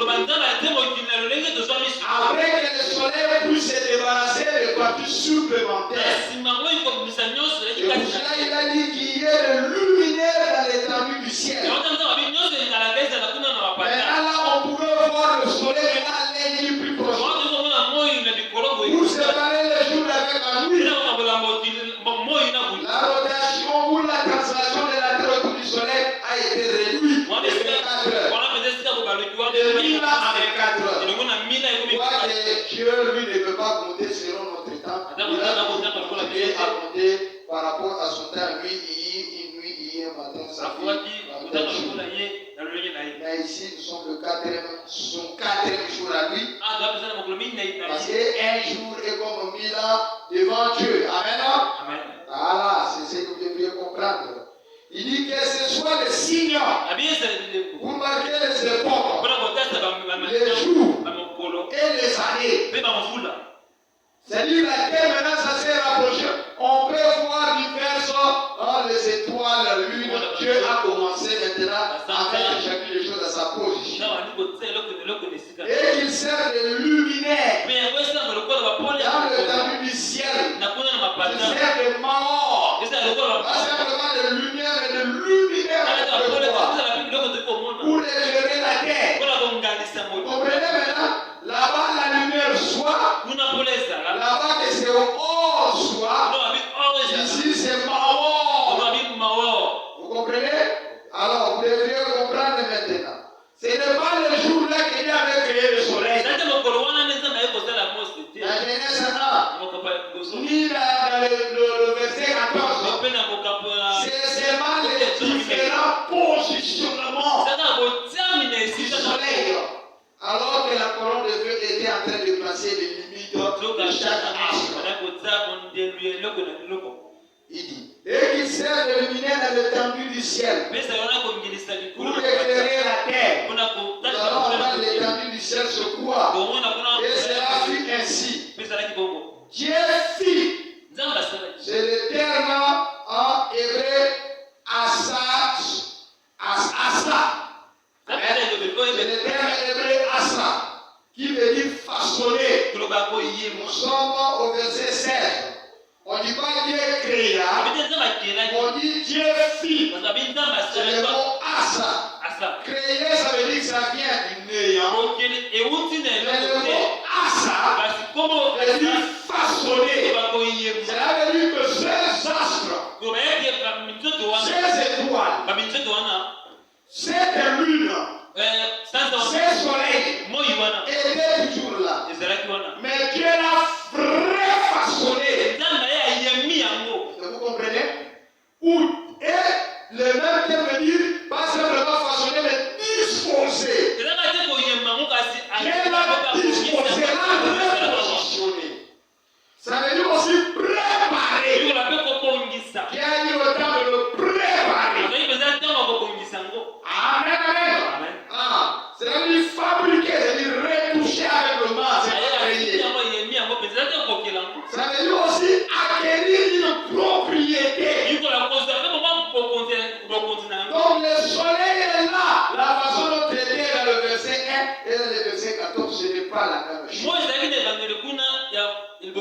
A: Après que le soleil puisse se débarrasser des parties supplémentaires. Et pour cela, il a dit qu'il y ait le luminaire dans l'étendue du ciel. Maintenant, là, on pouvait voir le soleil maintenant l'ennemi plus proche. Pour séparer les jours avec la nuit. La rotation ou la translation de la terre autour du soleil a été réduite de 24 heures. De 1000 ans à 24 heures. On voit que Dieu, lui, ne peut pas compter selon notre temps. Il a continué à compter par rapport à son temps. Lui, il nuit, il un matin, ça fait. Mais ici, nous sommes le 4e, son 4e jour à lui. Parce qu'un jour est comme 1000 ans devant Dieu. Amen. Voilà, c'est ce que vous devriez comprendre. Il dit que ce soit le signe. Vous marquez les époques, les jours et les années. C'est-à-dire la terre maintenant, ça s'est rapproché. On peut voir diverses les étoiles, la lune. Dieu a commencé maintenant à mettre chacune des choses à sa position. Et qu'il sert de luminaire dans le tendu du ciel. Il sert de mort. Pas simplement de lumière, mais de luminaire pour éclairer la terre. Vous comprenez maintenant? Là-bas, la lumière soit. Là-bas, que c'est au or soit. Ici, c'est Mawor. Vous comprenez? Alors, vous devriez comprendre maintenant. Ce n'est pas le jour-là que Dieu avait créé le soleil. Dans Genèse 1, ni dans le verset 14, c'est seulement les différents positionnements du soleil. Alors que la colonne de feu était en train de placer les limites de chaque astre. Il dit, et qu'il sert de luminaire dans l'étendue du ciel pour éclairer la terre. Nous allons voir l'étendue du ciel sur quoi? Et cela fut ainsi. Dieu fit. C'est le terme en hébreu Asa. C'est le terme hébreu Asa qui veut dire façonner. Nous sommes au verset 16. On dit pas Dieu créa, on dit Dieu fit. C'est le mot Asa. Créer, ça veut dire que ça vient d'une
B: le mot asa veut dire façonner. Cela veut dire que ces astres, ces étoiles, cette lune, ces soleils étaient toujours là. Mais Dieu l'a réfaçonné. Vous comprenez? Et le même terme veut dire pas simplement façonner, mais disposer. Dieu l'a disposé, l'a repositionné. Ça veut dire aussi préparer. Dieu a eu le temps de le préparer. Amen, amen. Ah, c'est-à-dire fabriquer, c'est-à-dire retoucher avec le mal, c'est pas créer. Ça veut dire aussi acquérir une propriété. Donc le soleil est là. La façon dont il était dans le verset 1 et dans le verset 14, ce n'est pas la même chose. Donc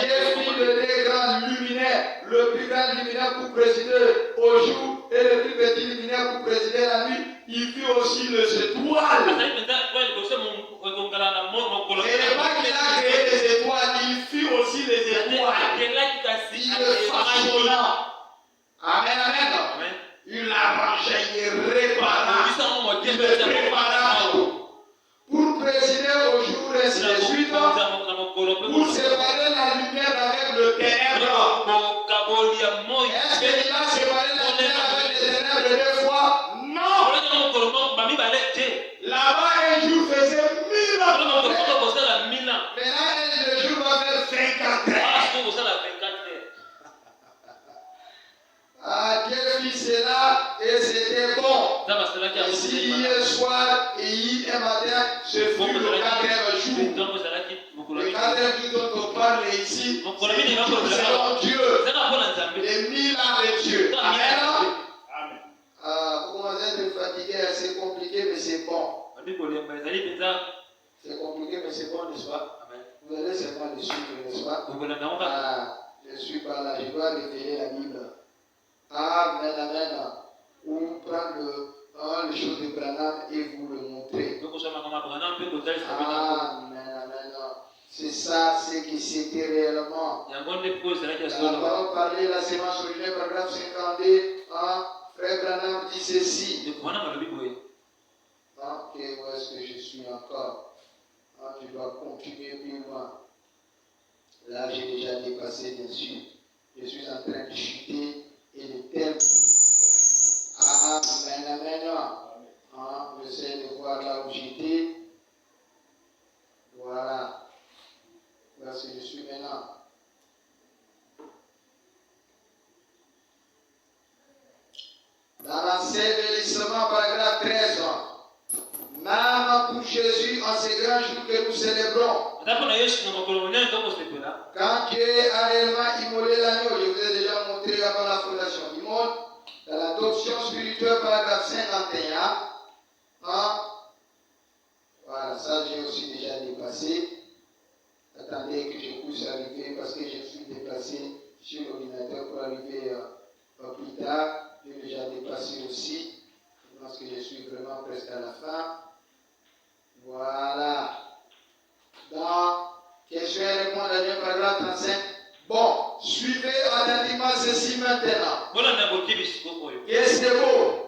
B: Dieu fit le deux grands luminaires, le plus grand luminaire pour présider au jour et le plus petit luminaire pour présider la nuit. Il fit aussi les étoiles. Ce n'est pas qu'il a créé les étoiles, il fit aussi les étoiles. Il les façonna. Amen, amen. Il l'arrangeait, il répara. Il le prépara pour présider au jour et ainsi de suite. Pour séparer la lumière avec le ténèbre. Est-ce qu'il a séparé la lumière avec le ténèbre deux fois? Non. Là-bas, un jour faisait 1000 ans. Maintenant, le jour va faire 24 heures. Ah, Dieu fit cela et c'était bon. Ici, hier soir et hier un matin, ce fut le quatrième jour. Le quatrième jour dont on parle ici, c'est selon Dieu. Les 1000 ans de Dieu. Amen. Vous commencez à être fatigué, c'est compliqué, mais c'est bon. C'est compliqué, mais c'est bon, n'est-ce pas? Vous allez seulement le suivre, n'est-ce pas? Je suis par là, je dois révéler la Bible. Amen, amen. Ou prendre les choses de Branham et vous le montrer. Amen, amen. C'est ça, c'est qui c'était réellement. Nous allons parler la séance originelle, paragraphe 52. Frère Branham dit ceci. Ok, où est-ce que je suis encore? Je dois continuer plus loin. Là, j'ai déjà dépassé, bien sûr. Je suis en train de chuter et de terminer. Amen, amen. J'essaie de voir là où j'étais. Voilà. Où est-ce que je suis maintenant? Dans l'ensevelissement, paragraphe 13. Même pour Jésus, en ces grands jours que nous célébrons. Quand Dieu a réellement immolé l'agneau, je vous ai déjà montré avant la fondation du monde, dans l'adoption spirituelle, paragraphe 51. Voilà, ça j'ai aussi déjà dépassé. Attendez que je puisse arriver parce que je suis déplacé sur l'ordinateur pour arriver plus tard. J'ai déjà dépassé aussi. Je pense que je suis vraiment presque à la fin. Voilà. Dans question et réponse à paragraphe 35. Bon, suivez attentivement ceci maintenant. Et c'est beau.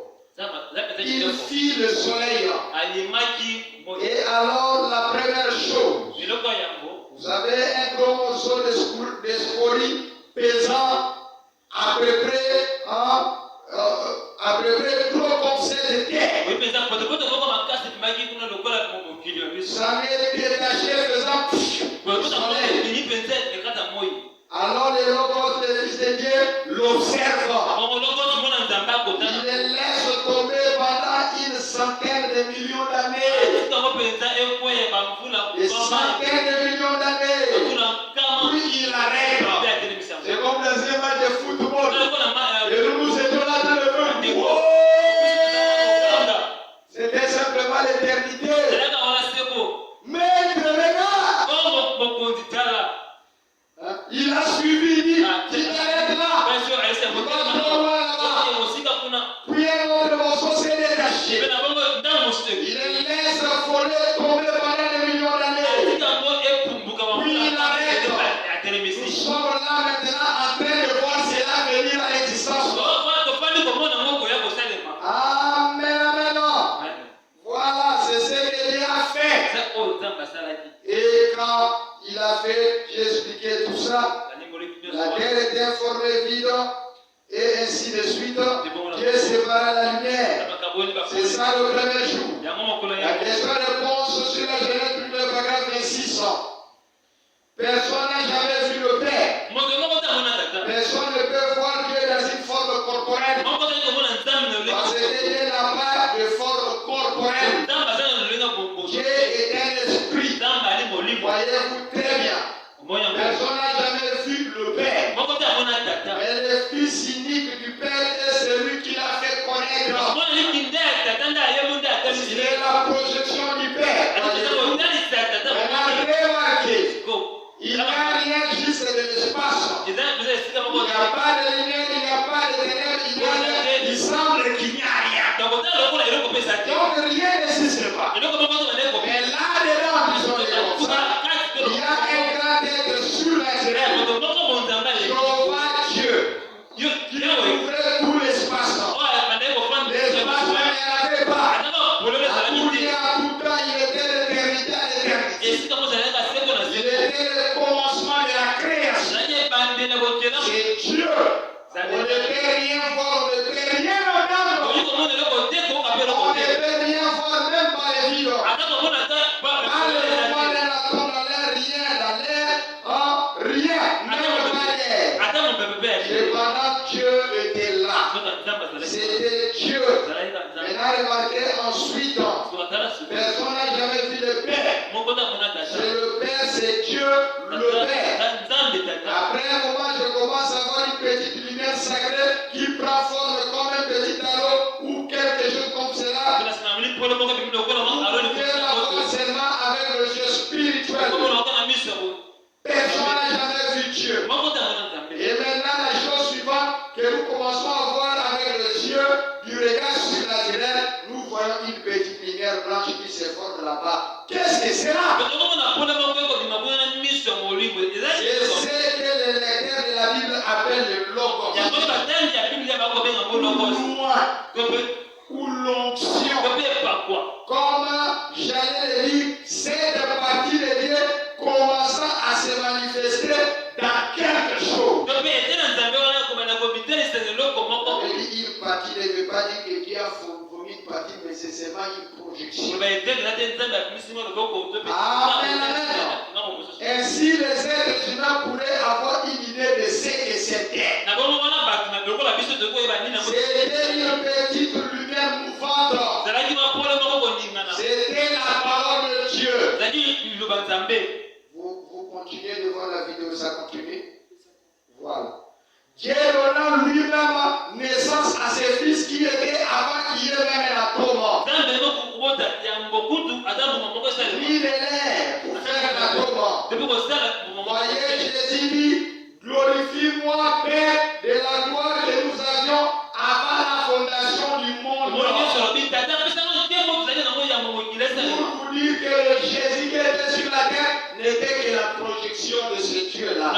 B: Il fit le soleil. Et alors la première chose, vous avez un gros morceau de scorie pesant à peu près gros comme cette terre. Ça m'est détaché faisant soleil. Alors les logos des fils de Dieu l'observent. Il les laisse tomber pendant une centaine de millions d'années. Des centaines de millions d'années. Puis il arrête. C'est comme dans un match de football. Et nous étions là dans le feu. C'était simplement l'éternité. Mais il regarde. Il a suivi, il dit, il arrête là. Il va trop loin là-bas. Puis un autre morceau s'est détaché. Il est ça. La terre était informée vide et ainsi de suite. Dieu sépara la lumière. C'est ça le premier jour. La question-réponse sur la Genèse 1, paragraphe 26. Personne n'a jamais vu le Père. Personne ne peut voir Dieu dans une forme corporelle. Parce que Dieu n'a pas de forme corporelle. Dieu est un esprit. Voyez-vous très bien. Personne n'a jamais vu le Père. Mais le Fils unique du Père est celui qui l'a fait connaître. Il est la projection du Père. Remarquez, il n'y a rien juste de l'espace. Il n'y a pas de lumière, il n'y a pas de ténèbres, il semble qu'il n'y a rien. Donc rien n'existe pas. Mais là-dedans, disons comme ça, il y a un grand être surnaturel. Je vois Dieu qui ouvrait tout l'espace. L'espace même n'avait pas. À tout temps, il était l'éternité à l'éternité. Il était le commencement de la création. C'est Dieu. On ne peut rien voir, on ne peut rien entendre. On ne peut rien voir, même pas les vivants. Pas le voir dans la tombe, dans l'air, rien dans l'air, rien, même pas l'air. Cependant, Dieu était là. C'était Dieu. Maintenant, remarquez ensuite, personne n'a jamais vu le Père. C'est le Père, c'est Dieu, le Père. Après un moment, je commence à voir une petite lumière sacrée qui prend forme comme un petit anneau ou quelque chose comme cela. On peut la voir seulement avec le jeu spirituel. Personne n'a jamais vu Dieu. Et maintenant, la chose suivante que nous commençons à voir avec le Dieu du regard surnaturel, nous voyons une petite lumière blanche qui se forme là-bas. Qu'est-ce que c'est là? C'est ce que les lecteurs de la Bible appellent le logos. Ou l'onction. Comme j'allais le dire, cette partie de Dieu commençant à se manifester dans quelque chose. Une partie ne veut pas dire que Dieu a vomi une partie, mais c'est seulement une projection. Ainsi, les êtres humains pourraient avoir une idée de ce que c'était. C'était une petite lumière mouvante. C'était la parole de Dieu. Vous continuez de voir la vidéo, ça continue. Voilà. Dieu donnant lui-même naissance à ses fils qui étaient avant qu'il y ait même la tombe. Lui de l'air pour faire la tombe. Voyez, Jésus dit, glorifie-moi, Père, de la gloire que nous avions avant la fondation du monde. Pour vous dire que Jésus qui était sur la terre n'était que la projection de ce Dieu-là.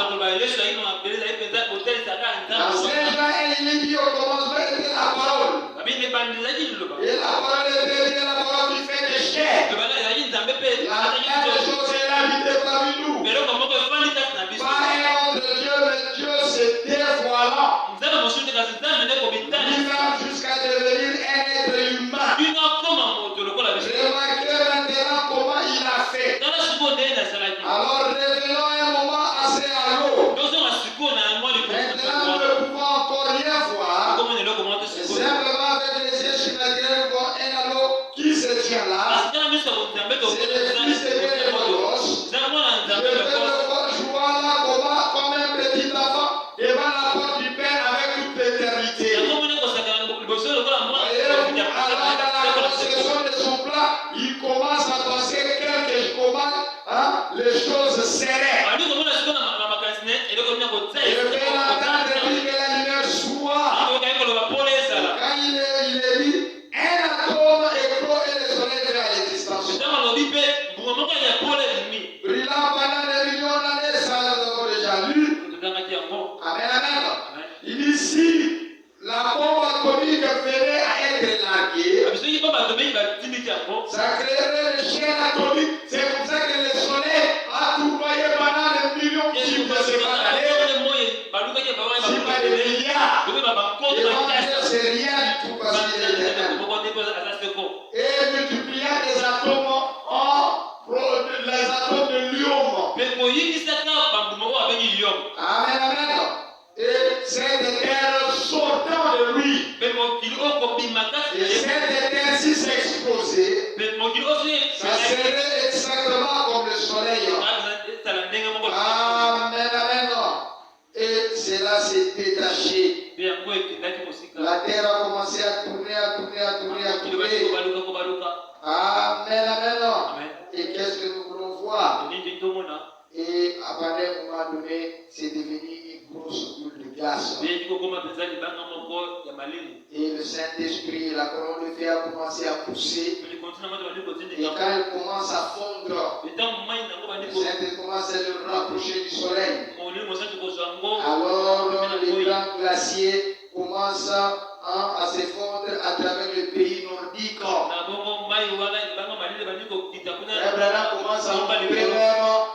B: Dans Saint Jean, il dit au commencement était la parole. Et la parole était Dieu, la parole qui fait des chair. La même chose est l'habité parmi nous. Pas un autre Dieu, mais Dieu se dévoilant. Lui-même jusqu'à devenir un être humain. Remarquez maintenant comment il a fait. Alors revenons un moment assez à l'eau. Maintenant nous ne pouvons encore rien voir. Et simplement avec les yeux surnaturels, nous voyons un anneau qui se tient là. C'est le Fils de Dieu de Logos. Je peux le voir jouant là comme un petit enfant devant la porte du Père avec toute l'éternité. Alors dans la conception de son plat, il commence à penser les choses serrées. Et le Père entend dire que la lumière soit. Quand il est dit, un atome éclot et le soleil vient à l'existence. Brillant pendant des millions d'années, ça nous avons déjà lu. Amen, amen. Il dit si la bombe atomique venait à être larguée, ça créerait des chaînes atomiques. C'est comme ça que le soleil a tournoyé pendant des millions de cycles de secondes. milliards. Devant Dieu, c'est rien du tout parce qu'il est éternel. Et multipliant les atomes les atomes de l'ium. Amen, amen. Et cette terre sortant de lui. Et cette terre, si s'explosait, ça serait exactement comme le soleil. Amen, amen. Et cela s'est détaché. La terre a commencé à tourner, à tourner, à tourner, à tourner. Amen, amen. Et qu'est-ce que nous voulons voir? Et à un moment donné, c'est devenu une grosse boule de gaz. Et le Saint-Esprit, la colonne de fer a commencé à pousser. Et quand elle commence à fondre, le Saint-Esprit commence à le rapprocher du soleil. Alors les grands glaciers commencent à se fondre à travers le pays nordique. Abraham commence à montrer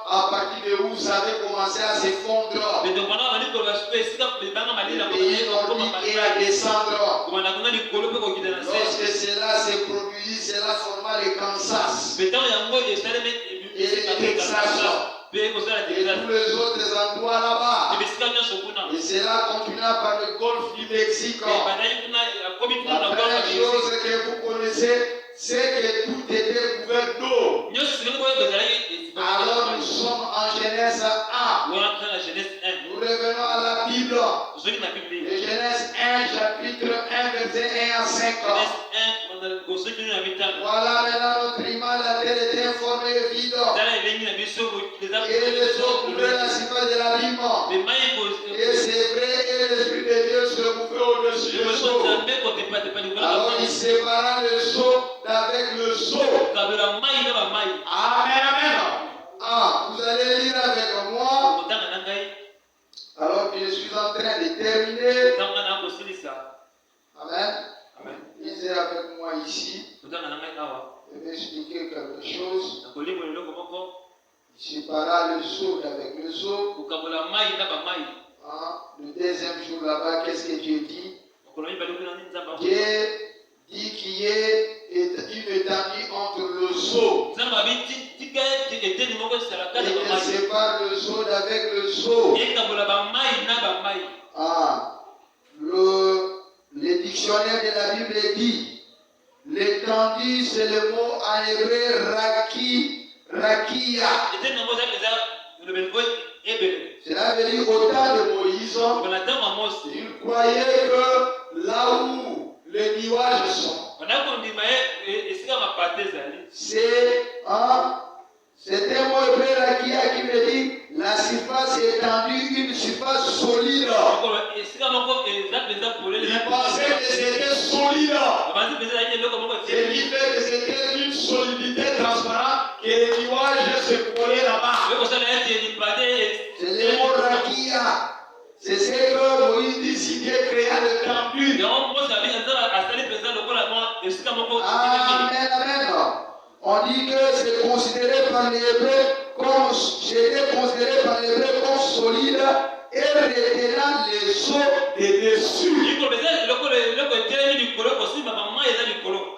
B: à partir de où ça avait commencé à se fondre. Le pays nordique et à descendre. Lorsque cela s'est produit, cela forma le Kansas et le Texas et tous les autres endroits là-bas. Et cela continua par le golfe du Mexique. La première chose que vous connaissez, c'est que tout était couvert d'eau. Alors nous sommes en Genèse 1. Nous revenons à la Bible. Et Genèse 1, chapitre 1, verset 1 à 5. Voilà maintenant notre image, la terre était informée et vide. Et les eaux couvraient la surface de l'abîme. Et c'est vrai, et l'Esprit de Dieu se mouvait au-dessus des eaux. Alors il sépara le seau d'avec le seau. Amen, amen. Vous allez lire avec moi. Alors que je suis en train de terminer. Amen. Lisez avec moi ici. Je vais expliquer quelque chose. Il sépara le seau d'avec le seau. Le deuxième jour là-bas, qu'est-ce que Dieu dit? Dieu dit qu'il y ait une étendue entre le seau. Et il sépare le seau d'avec le seau. Le dictionnaire de la Bible dit l'étendue, c'est le mot en hébreu rakia. Cela veut dire au temps de Moïse, il croyait que là où les nuages sont, c'est un mot hébreu rakia qui veut dire la surface étendue, une surface solide. Il pensait que c'était solide. C'est lui fait que c'était une solidité transparente que les nuages se collaient là-bas. C'est le mot rakia. C'est ce que Moïse dit si Dieu créa l'étendue. Amen, amen. On dit que c'est considéré par les Hébreux comme solide et retenant les eaux de dessus.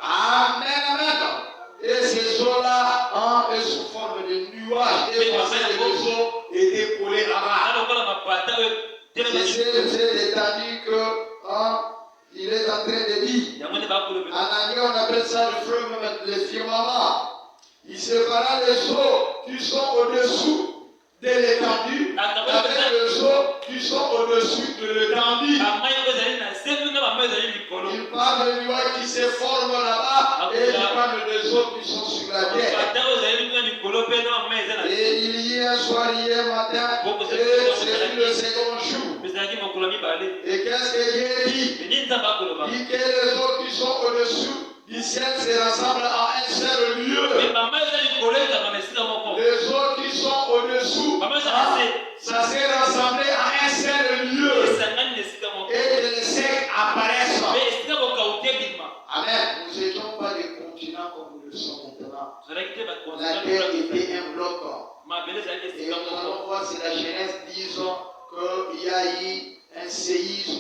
B: Amen, amen. Et ces eaux-là elles sous forme de nuages et les eaux étaient collées là-bas. C'est étendu que il est en train de dire. En anglais, on appelle ça le firmament. Il sépara les eaux qui sont au-dessous de l'étendue avec les eaux qui sont au-dessus de l'étendue. Il parle de nuages qui se forment là-bas et il parle des eaux qui sont sur la terre. Et il y a un soir, hier matin, et c'est le second jour. Et qu'est-ce que Dieu dit? Il dit que les eaux qui sont au-dessus du ciel se rassemblent en un seul lieu. Les eaux qui sont au-dessous, ça s'est rassemblé à un seul lieu. Et les secs apparaissent. Amen. Nous n'étions pas des continents comme nous le sommes maintenant. La terre était un bloc. Et nous allons voir si la Genèse disons qu'il y a eu un séisme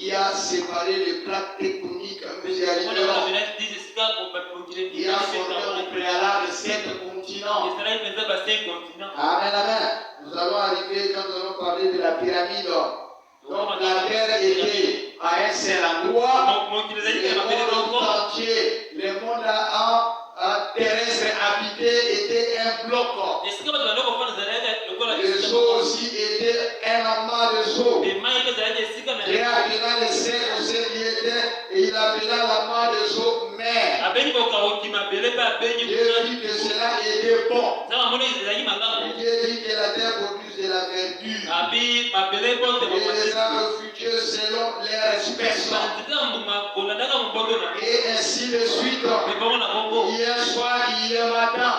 B: qui a séparé les plaques tectoniques un peu différentes. Il a formé au préalable 7 continents. Amen, amen. Nous allons arriver quand nous allons parler de la pyramide. Donc la terre était à un seul endroit. Le monde entier, le monde terrestre habité était un bloc. Les eaux aussi étaient un amas de eaux. Dieu appela les secs au sein qui était et il appela l'amas de eaux mer. Dieu dit que cela était bon. Dieu dit que la terre produise de la verdure. Et les arbres fructueux selon leur espèce. Et ainsi de suite. Hier soir, hier matin.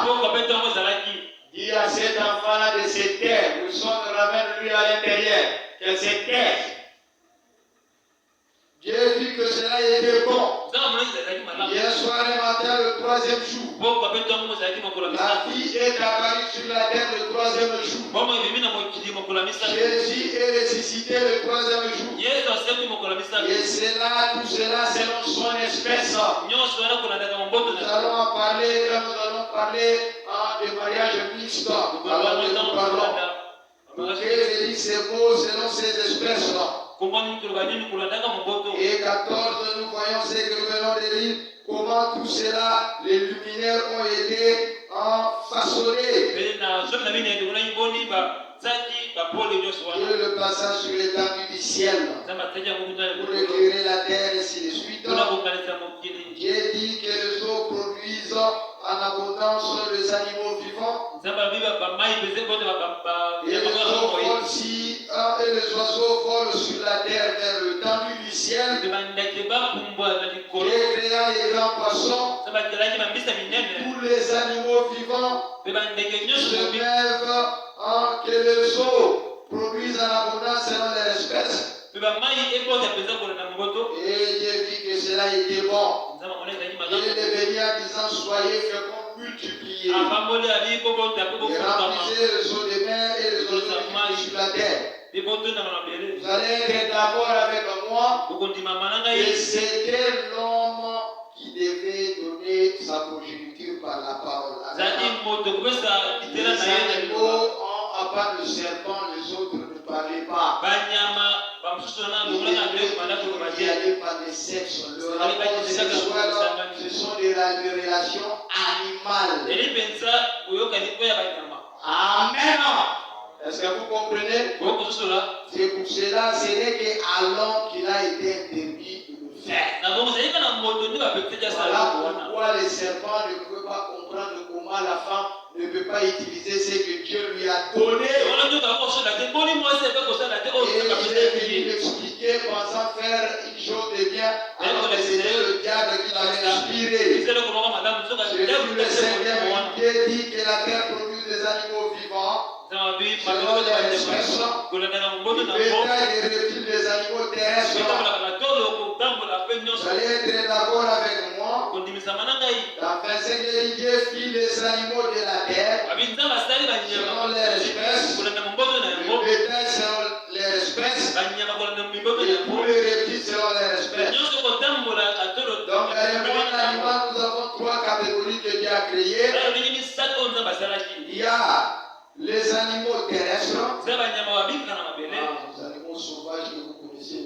B: Il y a cet enfant-là de cette terre. Le son ramène lui à l'intérieur. Que cette terre. Dieu dit que cela était bon. Hier soir et matin, le 3e jour. La vie est apparue sur la terre le 3e jour. Jésus est ressuscité le 3e jour. Et tout cela selon son espèce. Nous allons en parler quand nous allons parler de mariage mixte. Alors que nous parlons. Dieu dit c'est beau selon ses espèces. Et 14, nous voyons ce que nous venons de lire, comment tout cela, les luminaires ont été façonnés. Et le passage sur l'étendue du ciel pour éclairer la terre et ainsi de suite. Dieu dit que les eaux produisent en abondance les animaux vivants. Et les oiseaux volent sur la terre vers l'étendue du ciel. Et créant les grands poissons, tous les animaux vivants se lèvent que les eaux produisent en abondance selon leur espèce. Et Dieu dit que cela était bon. Dieu les bénit en disant soyez féconds, multipliez. Et remplissez les eaux de mer et les oiseaux qui vivent sur la terre. Vous allez être d'accord avec moi que c'était l'homme qui devait donner sa progéniture par la parole. Les animaux ont à part le serpent, les autres ne parlaient pas. Il n'y avait pas de sexe. Le rapport sexuel, ce sont des relations animales. Amen. Est-ce que vous comprenez? C'est pour cela, ce n'est qu'à l'homme qu'il a été interdit de le faire. Voilà pourquoi les serpents ne peuvent pas comprendre comment la femme ne peut pas utiliser ce que Dieu lui a donné. Et il est venu l'expliquer pensant faire une chose de bien, alors que c'était le diable qui l'avait inspiré. C'est le Seigneur qui dit que la terre produit des animaux vivants. Selon leur espèce, le bétail des reptiles des animaux terrestres. Vous allez être d'accord avec moi. Dans verset que Dieu fit les animaux de la terre selon leur espèce, le bétail selon leur espèce, et pour les reptiles selon leur espèce. Donc, dans le monde animal, nous avons 3 catégories que Dieu a créées. Il y a les animaux terrestres, les animaux sauvages que vous connaissez.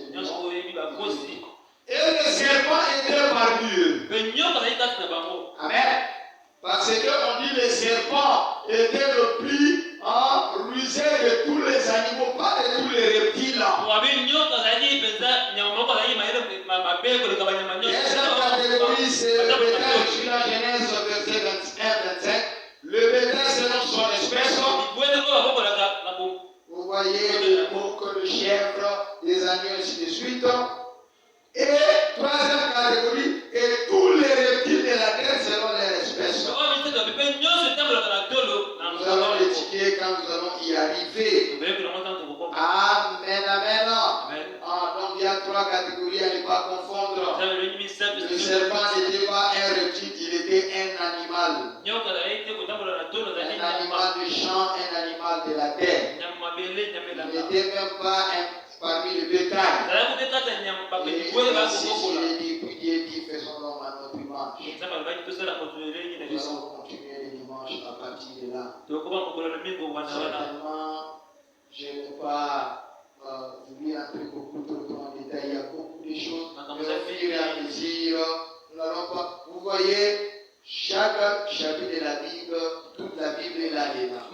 B: Et les serpents étaient parmi eux. Amen. Parce qu'on dit les serpents étaient le plus rusé de tous les animaux, pas de tous les reptiles. Et cette catégorie, c'est le bétail sur la Genèse verset 21-25. Le bétail selon son espèce. Vous voyez les boucs, les chèvres, les agneaux, ainsi de suite. Et 3e catégorie, et tous les reptiles de la terre selon leur espèce. Nous allons l'étudier quand nous allons y arriver. Amen, amen. Donc il y a 3 catégories à ne pas confondre. Le serpent n'était pas un reptile, il était un animal. Un animal du champ, un animal de la terre. Il n'était même pas parmi le bétail. Et puis Dieu dit, faisons l'homme à notre image. Nous allons continuer les dimanches à partir de là. Certainement, je n'ai pas voulu entrer beaucoup trop en détail. Il y a beaucoup de choses. Mais au fur et à mesure, nous n'allons pas. Vous voyez, chaque chapitre de la Bible, toute la Bible est là dedans.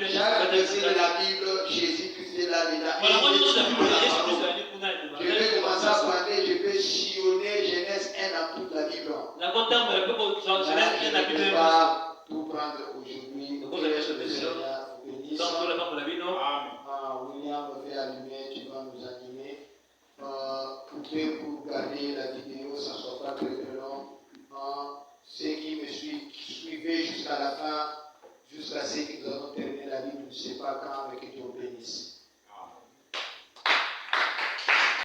B: Chaque verset de la Bible, Jésus-Christ est là dedans. Je vais commencer à parler, je vais sillonner Genèse 1 dans toute la Bible. Je ne vais pas tout prendre aujourd'hui. Que le Seigneur vous bénisse. William veut allumer, tu vas nous animer. Pour garder la vidéo, ça ne soit pas très très long. Ceux qui me suivaient jusqu'à la fin, jusqu'à ce que nous avons terminé la Bible, je ne sais pas quand, mais que Dieu